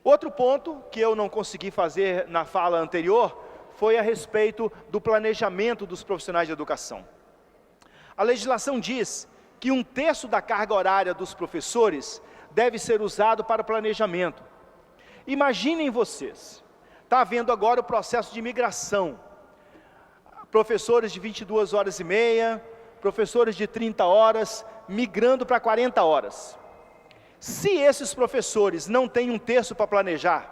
Outro ponto que eu não consegui fazer na fala anterior, foi a respeito do planejamento dos profissionais de educação. A legislação diz que 1/3 da carga horária dos professores deve ser usado para planejamento. Imaginem vocês, está havendo agora o processo de migração, professores de 22 horas e meia, professores de 30 horas, migrando para 40 horas. Se esses professores não têm 1/3 para planejar,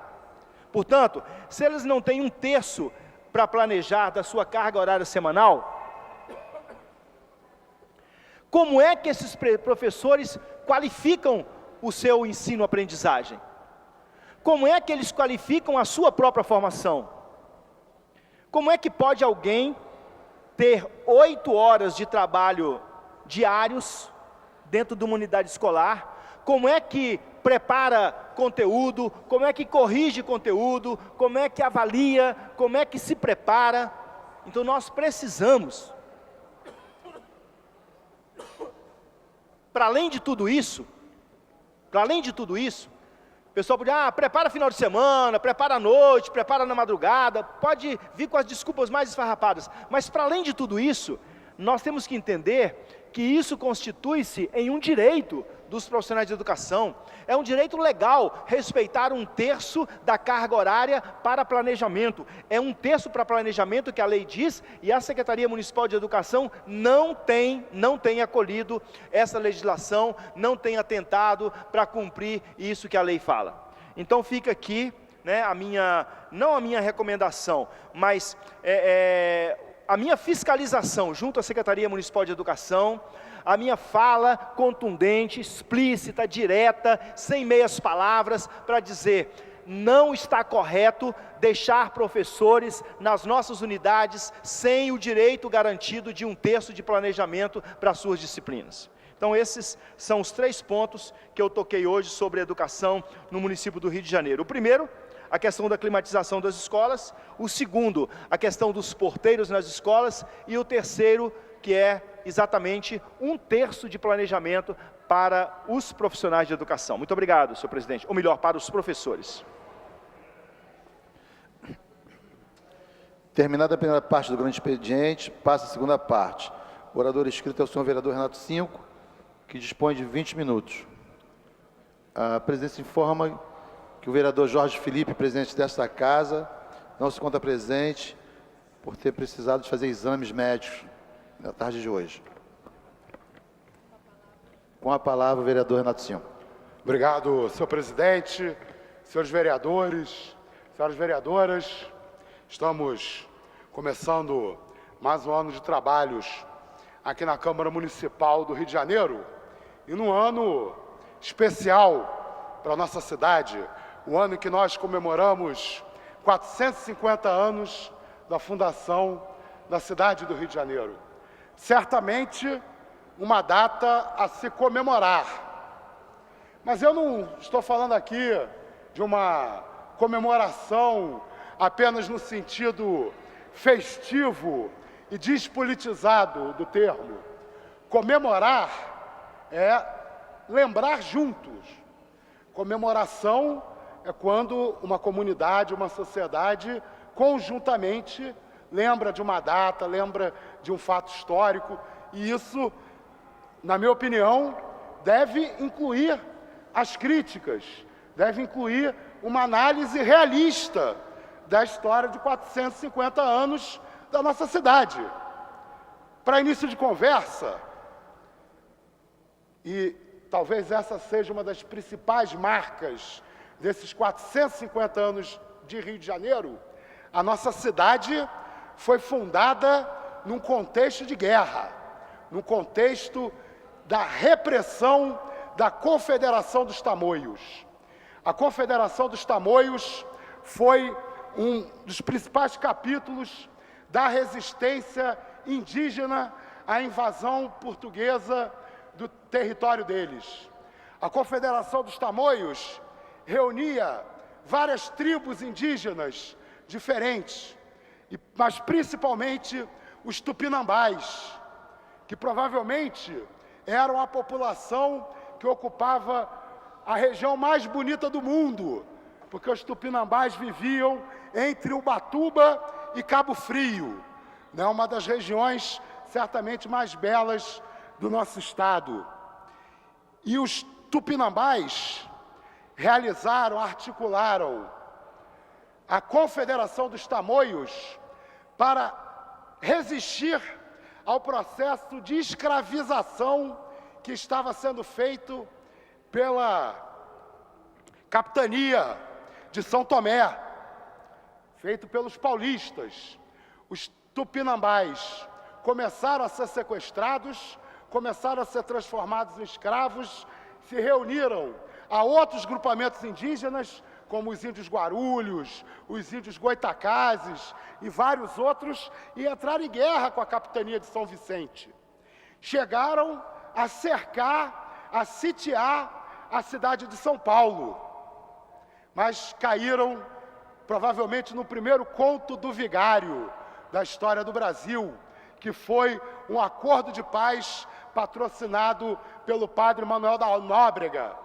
portanto, se eles não têm 1/3 para planejar da sua carga horária semanal, como é que esses professores qualificam o seu ensino-aprendizagem? Como é que eles qualificam a sua própria formação? Como é que pode alguém ter 8 horas de trabalho diários dentro de uma unidade escolar? Como é que prepara conteúdo, como é que corrige conteúdo, como é que avalia, como é que se prepara. Então nós precisamos, para além de tudo isso, o pessoal pode, prepara final de semana, prepara à noite, prepara na madrugada, pode vir com as desculpas mais esfarrapadas, mas para além de tudo isso, nós temos que entender que isso constitui-se em um direito dos profissionais de educação. É um direito legal respeitar 1/3 da carga horária para planejamento. É 1/3 para planejamento que a lei diz, e a Secretaria Municipal de Educação não tem acolhido essa legislação, não tem atentado para cumprir isso que a lei fala. Então fica aqui, né, não a minha recomendação, mas a minha fiscalização junto à Secretaria Municipal de Educação, a minha fala contundente, explícita, direta, sem meias palavras, para dizer, não está correto deixar professores nas nossas unidades sem o direito garantido de 1/3 de planejamento para as suas disciplinas. Então esses são os 3 pontos que eu toquei hoje sobre a educação no município do Rio de Janeiro. O primeiro, a questão da climatização das escolas. O segundo, a questão dos porteiros nas escolas. E o terceiro, que é exatamente 1/3 de planejamento para os profissionais de educação. Muito obrigado, senhor presidente. Ou melhor, para os professores. Terminada a primeira parte do grande expediente, passa a segunda parte. O orador inscrito é o senhor vereador Renato Cinco, que dispõe de 20 minutos. A presidência informa que o vereador Jorge Felipe, presidente desta casa, não se encontra presente por ter precisado de fazer exames médicos na tarde de hoje. Com a palavra, o vereador Renato Cinco. Obrigado, senhor presidente, senhores vereadores, senhoras vereadoras. Estamos começando mais um ano de trabalhos aqui na Câmara Municipal do Rio de Janeiro, e num ano especial para a nossa cidade, o ano em que nós comemoramos 450 anos da fundação da cidade do Rio de Janeiro. Certamente uma data a se comemorar. Mas eu não estou falando aqui de uma comemoração apenas no sentido festivo e despolitizado do termo. Comemorar é lembrar juntos. Comemoração é quando uma comunidade, uma sociedade, conjuntamente lembra de uma data, lembra de um fato histórico, e isso, na minha opinião, deve incluir as críticas, deve incluir uma análise realista da história de 450 anos da nossa cidade. Para início de conversa, e talvez essa seja uma das principais marcas desses 450 anos de Rio de Janeiro, a nossa cidade foi fundada num contexto de guerra, num contexto da repressão da Confederação dos Tamoios. A Confederação dos Tamoios foi um dos principais capítulos da resistência indígena à invasão portuguesa do território deles. A Confederação dos Tamoios reunia várias tribos indígenas diferentes, mas principalmente os tupinambás, que provavelmente eram a população que ocupava a região mais bonita do mundo, porque os tupinambás viviam entre Ubatuba e Cabo Frio, né, uma das regiões certamente mais belas do nosso estado. E os tupinambás articularam a Confederação dos Tamoios para resistir ao processo de escravização que estava sendo feito pela capitania de São Tomé, feito pelos paulistas. Os tupinambás começaram a ser sequestrados, começaram a ser transformados em escravos, se reuniram a outros grupamentos indígenas, como os índios Guarulhos, os índios Goitacazes e vários outros, e entraram em guerra com a capitania de São Vicente. Chegaram a cercar, a sitiar a cidade de São Paulo. mas caíram provavelmente no primeiro conto do vigário da história do Brasil, que foi um acordo de paz patrocinado pelo padre Manuel da Nóbrega,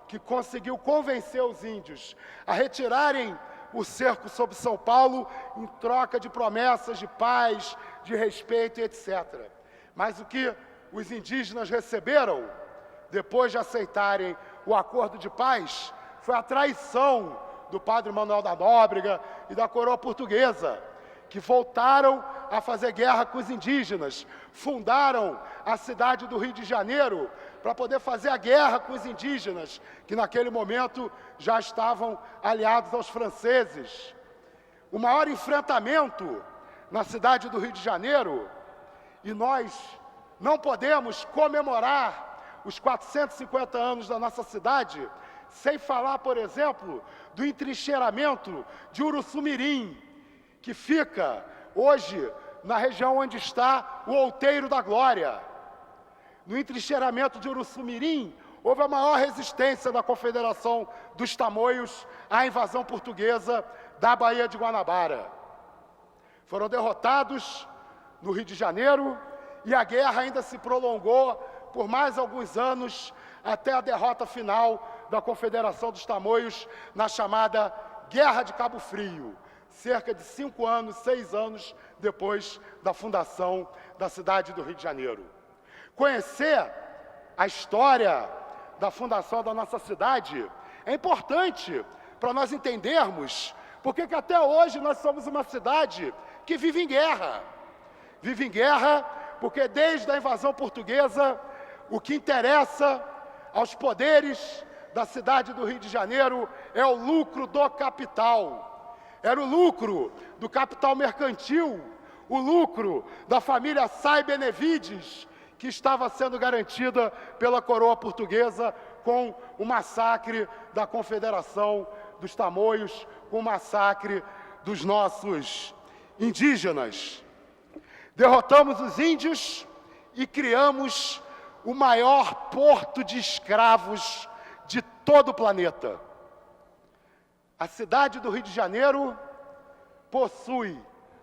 que conseguiu convencer os índios a retirarem o cerco sobre São Paulo em troca de promessas de paz, de respeito, etc. Mas o que os indígenas receberam, depois de aceitarem o acordo de paz, foi a traição do padre Manuel da Nóbrega e da coroa portuguesa, que voltaram a fazer guerra com os indígenas, fundaram a cidade do Rio de Janeiro para poder fazer a guerra com os indígenas, que naquele momento já estavam aliados aos franceses. O maior enfrentamento na cidade do Rio de Janeiro, e nós não podemos comemorar os 450 anos da nossa cidade sem falar, por exemplo, do entrincheiramento de Uruçumirim, que fica hoje na região onde está o Outeiro da Glória. No entrincheiramento de Uruçumirim, houve a maior resistência da Confederação dos Tamoios à invasão portuguesa da Baía de Guanabara. Foram derrotados no Rio de Janeiro e a guerra ainda se prolongou por mais alguns anos até a derrota final da Confederação dos Tamoios na chamada Guerra de Cabo Frio, cerca de 5 anos, 6 anos depois da fundação da cidade do Rio de Janeiro. Conhecer a história da fundação da nossa cidade é importante para nós entendermos porque que até hoje nós somos uma cidade que vive em guerra. Vive em guerra porque desde a invasão portuguesa o que interessa aos poderes da cidade do Rio de Janeiro é o lucro do capital. Era o lucro do capital mercantil, o lucro da família Say Benevides, que estava sendo garantida pela coroa portuguesa com o massacre da Confederação dos Tamoios, com o massacre dos nossos indígenas. Derrotamos os índios e criamos o maior porto de escravos de todo o planeta. A cidade do Rio de Janeiro possui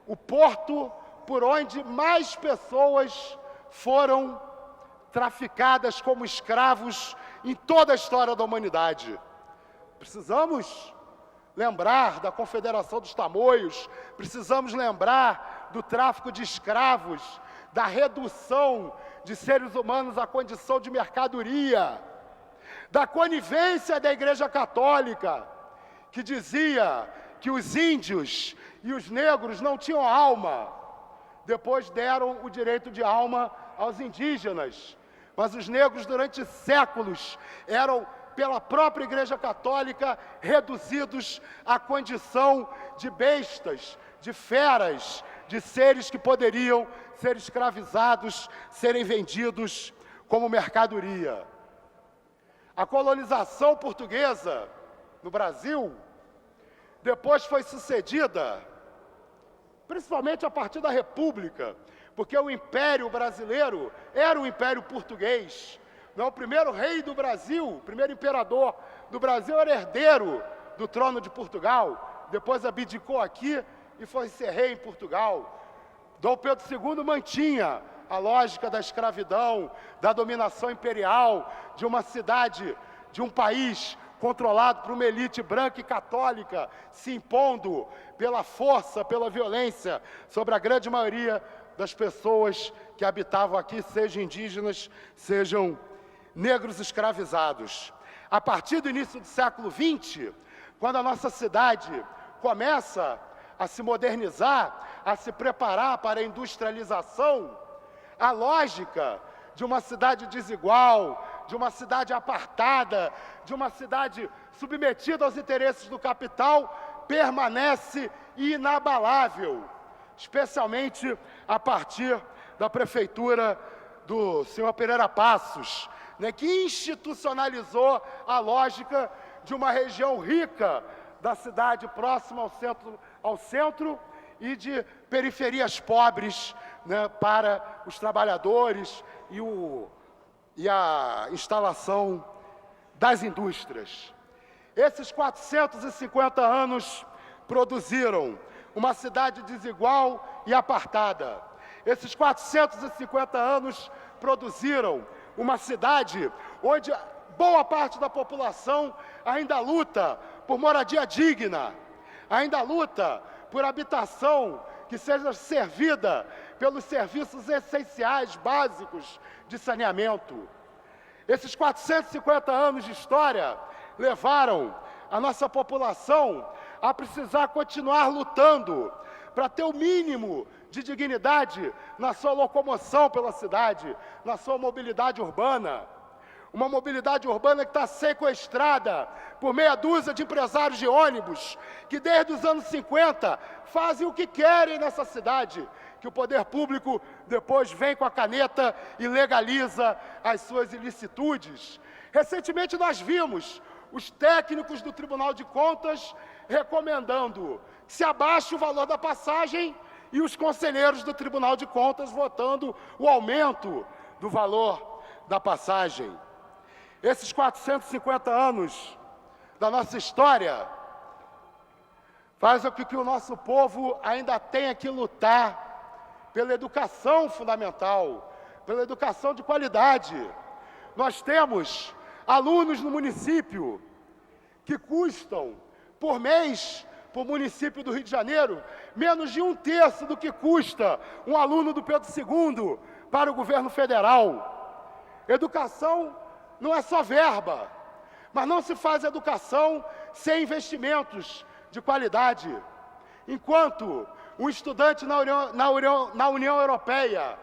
o porto por onde mais pessoas foram traficadas como escravos em toda a história da humanidade. Precisamos lembrar da Confederação dos Tamoios, precisamos lembrar do tráfico de escravos, da redução de seres humanos à condição de mercadoria, da conivência da Igreja Católica, que dizia que os índios e os negros não tinham alma. Depois deram o direito de alma aos indígenas, mas os negros durante séculos eram, pela própria Igreja Católica, reduzidos à condição de bestas, de feras, de seres que poderiam ser escravizados, serem vendidos como mercadoria. A colonização portuguesa no Brasil depois foi sucedida, principalmente a partir da República, porque o Império Brasileiro era o Império Português. Não, o primeiro rei do Brasil, o primeiro imperador do Brasil era herdeiro do trono de Portugal, depois abdicou aqui e foi ser rei em Portugal. Dom Pedro II mantinha a lógica da escravidão, da dominação imperial, de uma cidade, de um país controlado por uma elite branca e católica, se impondo pela força, pela violência, sobre a grande maioria das pessoas que habitavam aqui, sejam indígenas, sejam negros escravizados. A partir do início do século XX, quando a nossa cidade começa a se modernizar, a se preparar para a industrialização, a lógica de uma cidade desigual, de uma cidade apartada, de uma cidade submetida aos interesses do capital, permanece inabalável, especialmente a partir da prefeitura do senhor Pereira Passos, que institucionalizou a lógica de uma região rica da cidade próxima ao centro e de periferias pobres, para os trabalhadores e a instalação das indústrias. Esses 450 anos produziram uma cidade desigual e apartada. Esses 450 anos produziram uma cidade onde boa parte da população ainda luta por moradia digna, ainda luta por habitação que seja servida pelos serviços essenciais, básicos de saneamento. Esses 450 anos de história levaram a nossa população a precisar continuar lutando para ter o mínimo de dignidade na sua locomoção pela cidade, na sua mobilidade urbana. Uma mobilidade urbana que está sequestrada por meia dúzia de empresários de ônibus que desde os anos 50 fazem o que querem nessa cidade, que o poder público depois vem com a caneta e legaliza as suas ilicitudes. Recentemente nós vimos os técnicos do Tribunal de Contas recomendando que se abaixe o valor da passagem e os conselheiros do Tribunal de Contas votando o aumento do valor da passagem. Esses 450 anos da nossa história fazem com que o nosso povo ainda tenha que lutar pela educação fundamental, pela educação de qualidade. Nós temos alunos no município que custam, por mês, para o município do Rio de Janeiro, menos de 1/3 do que custa um aluno do Pedro II para o governo federal. Educação não é só verba, mas não se faz educação sem investimentos de qualidade. Enquanto um estudante na União Europeia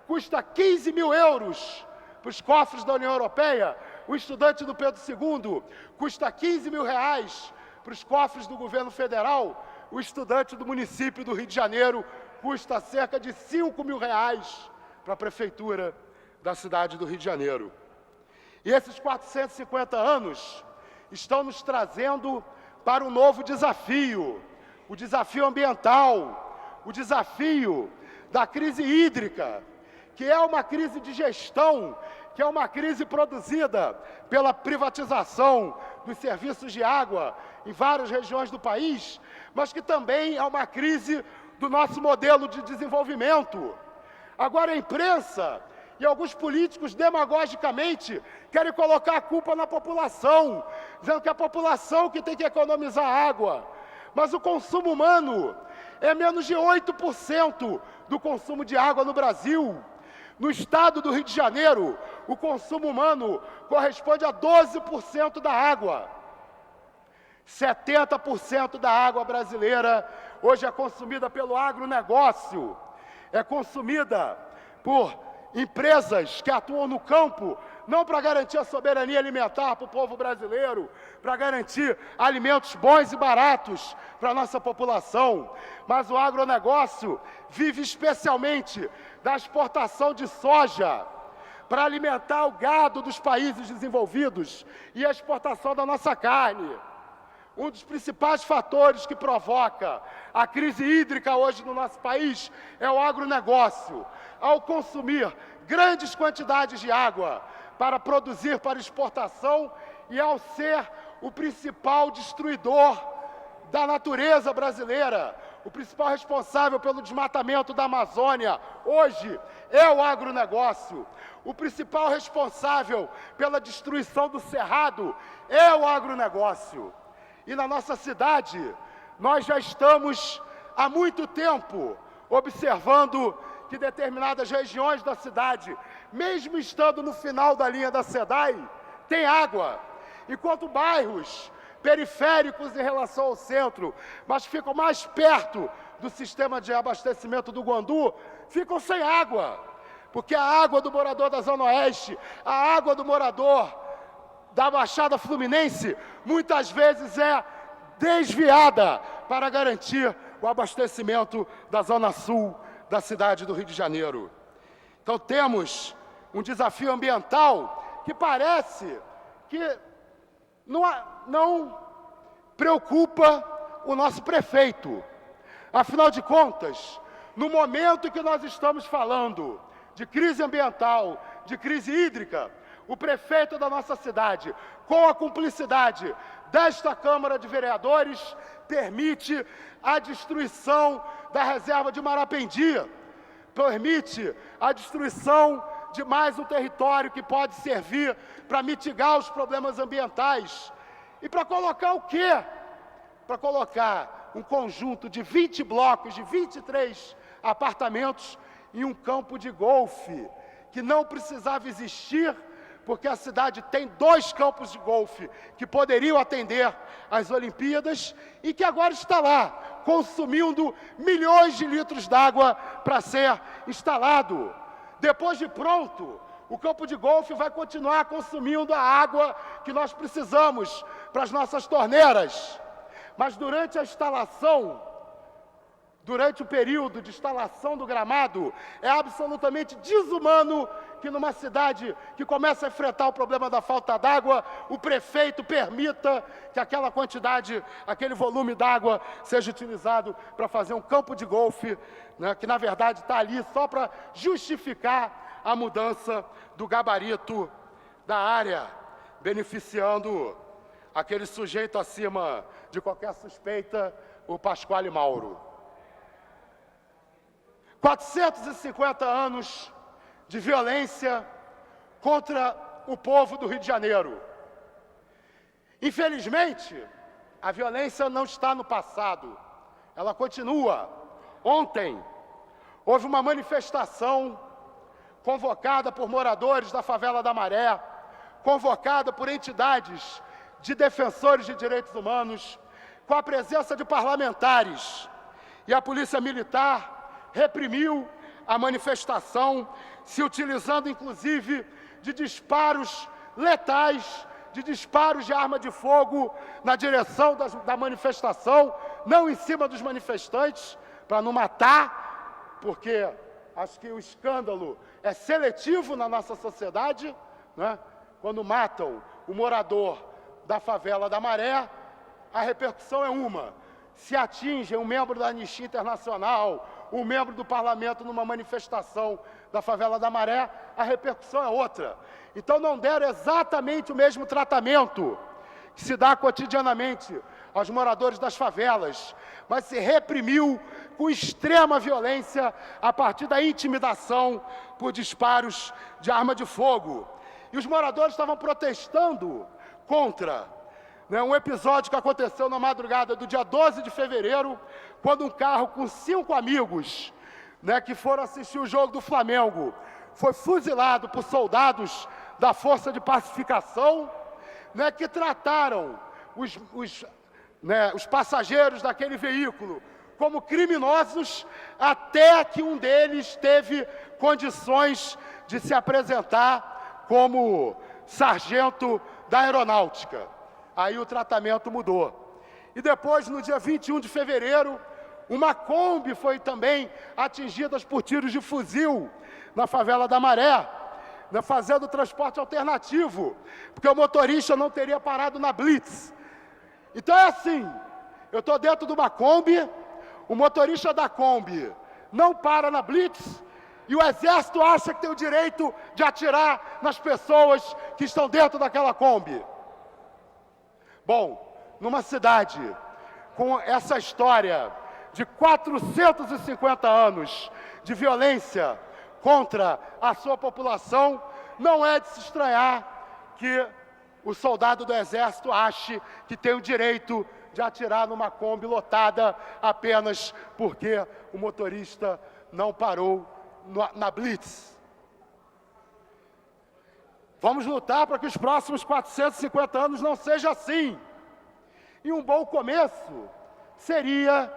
custa 15 mil euros para os cofres da União Europeia, o estudante do Pedro II custa 15 mil reais para os cofres do governo federal, o estudante do município do Rio de Janeiro custa cerca de 5 mil reais para a prefeitura da cidade do Rio de Janeiro. E esses 450 anos estão nos trazendo para um novo desafio, o desafio ambiental, o desafio da crise hídrica, que é uma crise de gestão, que é uma crise produzida pela privatização dos serviços de água em várias regiões do país, mas que também é uma crise do nosso modelo de desenvolvimento. Agora a imprensa e alguns políticos demagogicamente querem colocar a culpa na população, dizendo que é a população que tem que economizar água. Mas o consumo humano é menos de 8% do consumo de água no Brasil. No estado do Rio de Janeiro, o consumo humano corresponde a 12% da água. 70% da água brasileira hoje é consumida pelo agronegócio, é consumida por empresas que atuam no campo, não para garantir a soberania alimentar para o povo brasileiro, para garantir alimentos bons e baratos para a nossa população, mas o agronegócio vive especialmente da exportação de soja para alimentar o gado dos países desenvolvidos e a exportação da nossa carne. Um dos principais fatores que provoca a crise hídrica hoje no nosso país é o agronegócio. Ao consumir grandes quantidades de água para produzir para exportação e ao ser o principal destruidor da natureza brasileira, o principal responsável pelo desmatamento da Amazônia, hoje é o agronegócio. O principal responsável pela destruição do Cerrado é o agronegócio. E na nossa cidade, nós já estamos há muito tempo observando que determinadas regiões da cidade, mesmo estando no final da linha da SEDAI, tem água, enquanto bairros periféricos em relação ao centro, mas ficam mais perto do sistema de abastecimento do Guandu, ficam sem água, porque a água do morador da Zona Oeste, a água do morador da Baixada Fluminense, muitas vezes é desviada para garantir o abastecimento da Zona Sul da cidade do Rio de Janeiro. Então temos um desafio ambiental que parece que não preocupa o nosso prefeito. Afinal de contas, no momento em que nós estamos falando de crise ambiental, de crise hídrica, o prefeito da nossa cidade, com a cumplicidade desta Câmara de Vereadores permite a destruição da reserva de Marapendi, permite a destruição de mais um território que pode servir para mitigar os problemas ambientais. E para colocar o quê? Para colocar um conjunto de 20 blocos, de 23 apartamentos em um campo de golfe, que não precisava existir, porque a cidade tem 2 campos de golfe que poderiam atender às Olimpíadas e que agora está lá, consumindo milhões de litros d'água para ser instalado. Depois de pronto, o campo de golfe vai continuar consumindo a água que nós precisamos para as nossas torneiras. Mas durante a instalação, durante o período de instalação do gramado, é absolutamente desumano que numa cidade que começa a enfrentar o problema da falta d'água, o prefeito permita que aquela quantidade, aquele volume d'água seja utilizado para fazer um campo de golfe, né, que na verdade está ali só para justificar a mudança do gabarito da área, beneficiando aquele sujeito acima de qualquer suspeita, o Pasquale Mauro. 450 anos de violência contra o povo do Rio de Janeiro. Infelizmente, a violência não está no passado, ela continua. Ontem, houve uma manifestação convocada por moradores da favela da Maré, convocada por entidades de defensores de direitos humanos, com a presença de parlamentares. E a Polícia Militar reprimiu a manifestação, se utilizando inclusive de disparos letais, de disparos de arma de fogo na direção da manifestação, não em cima dos manifestantes, para não matar, porque acho que o escândalo é seletivo na nossa sociedade, né? Quando matam o morador da favela da Maré, a repercussão é uma. Se atingem um membro da Anistia Internacional, um membro do parlamento numa manifestação da favela da Maré, a repercussão é outra. Então não deram exatamente o mesmo tratamento que se dá cotidianamente aos moradores das favelas, mas se reprimiu com extrema violência a partir da intimidação por disparos de arma de fogo. E os moradores estavam protestando contra um episódio que aconteceu na madrugada do dia 12 de fevereiro, quando um carro com 5 amigos, que foram assistir o jogo do Flamengo, foi fuzilado por soldados da Força de Pacificação, que trataram os passageiros daquele veículo como criminosos, até que um deles teve condições de se apresentar como sargento da aeronáutica. Aí o tratamento mudou. E depois, no dia 21 de fevereiro, uma Kombi foi também atingida por tiros de fuzil na favela da Maré, fazendo transporte alternativo, porque o motorista não teria parado na Blitz. Então é assim, eu estou dentro de uma Kombi, o motorista da Kombi não para na Blitz, e o Exército acha que tem o direito de atirar nas pessoas que estão dentro daquela Kombi. Bom, numa cidade com essa história de 450 anos de violência contra a sua população, não é de se estranhar que o soldado do Exército ache que tem o direito de atirar numa Kombi lotada apenas porque o motorista não parou na Blitz. Vamos lutar para que os próximos 450 anos não seja assim. E um bom começo seria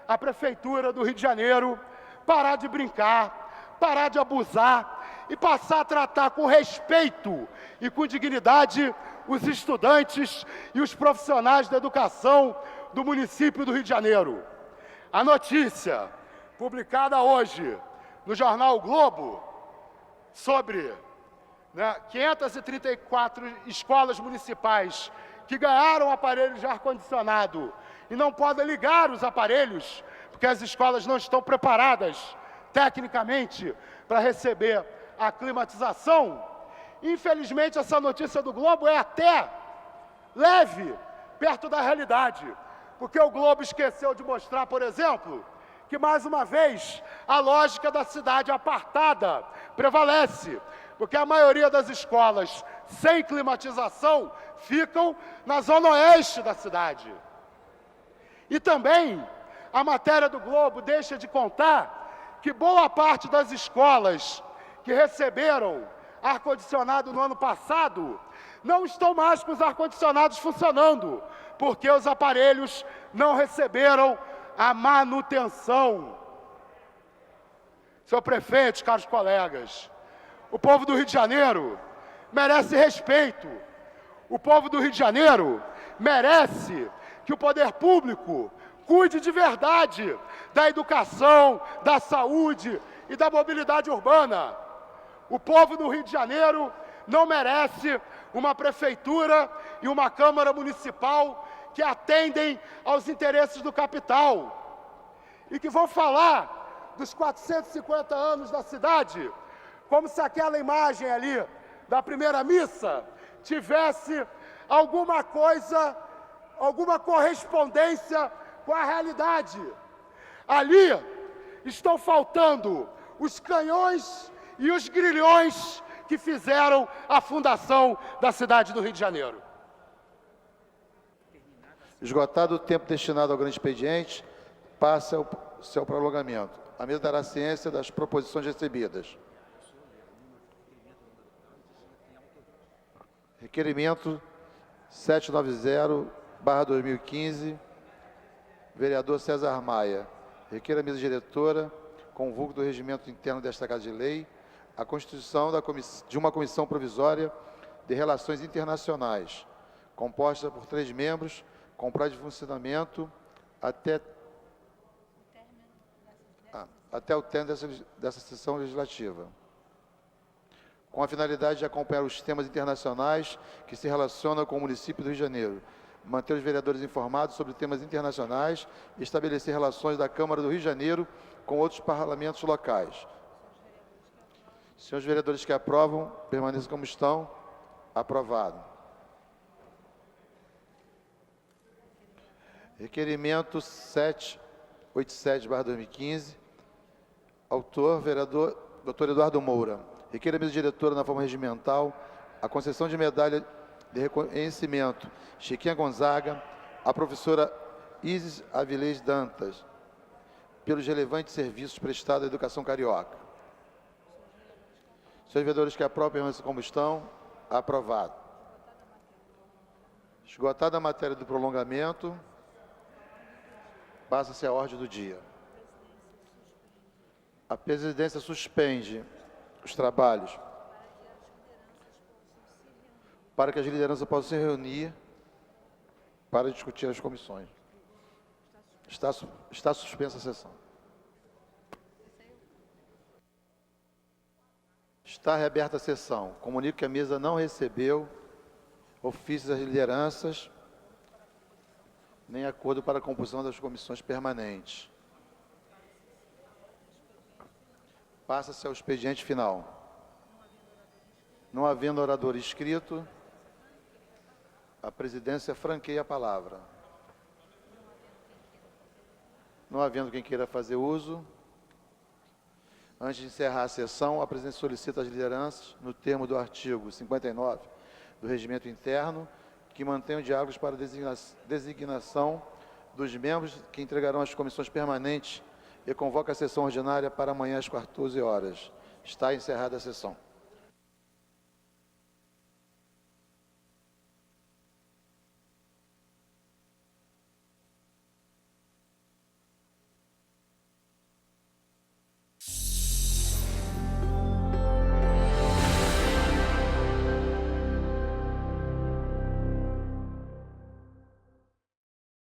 a Prefeitura do Rio de Janeiro parar de brincar, parar de abusar e passar a tratar com respeito e com dignidade os estudantes e os profissionais da educação do município do Rio de Janeiro. A notícia publicada hoje no jornal o Globo sobre 534 escolas municipais que ganharam aparelhos de ar-condicionado e não podem ligar os aparelhos, porque as escolas não estão preparadas tecnicamente para receber a climatização. Infelizmente, essa notícia do Globo é até leve perto da realidade, porque o Globo esqueceu de mostrar, por exemplo, que mais uma vez a lógica da cidade apartada prevalece, porque a maioria das escolas sem climatização ficam na zona oeste da cidade. E também a matéria do Globo deixa de contar que boa parte das escolas que receberam ar-condicionado no ano passado não estão mais com os ar-condicionados funcionando, porque os aparelhos não receberam a manutenção. Senhor prefeito, caros colegas, o povo do Rio de Janeiro merece respeito. O povo do Rio de Janeiro merece que o poder público cuide de verdade da educação, da saúde e da mobilidade urbana. O povo do Rio de Janeiro não merece uma prefeitura e uma Câmara Municipal que atendem aos interesses do capital e que vão falar dos 450 anos da cidade como se aquela imagem ali da primeira missa tivesse alguma coisa, alguma correspondência com a realidade. Ali estão faltando os canhões e os grilhões que fizeram a fundação da cidade do Rio de Janeiro. Esgotado o tempo destinado ao grande expediente, passa o seu prolongamento. A mesa dará ciência das proposições recebidas. Requerimento 790/2015, vereador César Maia. Requer a mesa diretora, com vulgo do regimento interno desta Casa de Lei, a constituição de uma comissão provisória de relações internacionais, composta por 3 membros, com prazo de funcionamento até o término dessa sessão legislativa, com a finalidade de acompanhar os temas internacionais que se relacionam com o município do Rio de Janeiro, manter os vereadores informados sobre temas internacionais e estabelecer relações da Câmara do Rio de Janeiro com outros parlamentos locais. Senhores vereadores que aprovam, permaneçam como estão. Aprovado. Requerimento 787/2015. Autor, vereador Dr. Eduardo Moura. Requer a mesa diretora, na forma regimental, a concessão de medalha de reconhecimento Chiquinha Gonzaga à professora Isis Avilés Dantas, pelos relevantes serviços prestados à educação carioca. Senhores vereadores que aprovam, permaneçam como estão. Aprovado. Esgotada a matéria do prolongamento, passa-se a ordem do dia. A presidência suspende os trabalhos para que as lideranças possam se reunir para discutir as comissões. Está suspensa a sessão. Está reaberta a sessão. Comunico que a mesa não recebeu ofícios das lideranças, nem acordo para a composição das comissões permanentes. Passa-se ao expediente final. Não havendo orador inscrito, a presidência franqueia a palavra. Não havendo quem queira fazer uso, antes de encerrar a sessão, a presidência solicita às lideranças, no termo do artigo 59 do Regimento Interno, que mantenham diálogos para designação dos membros que entregarão as comissões permanentes e convoca a sessão ordinária para amanhã às 14 horas. Está encerrada a sessão.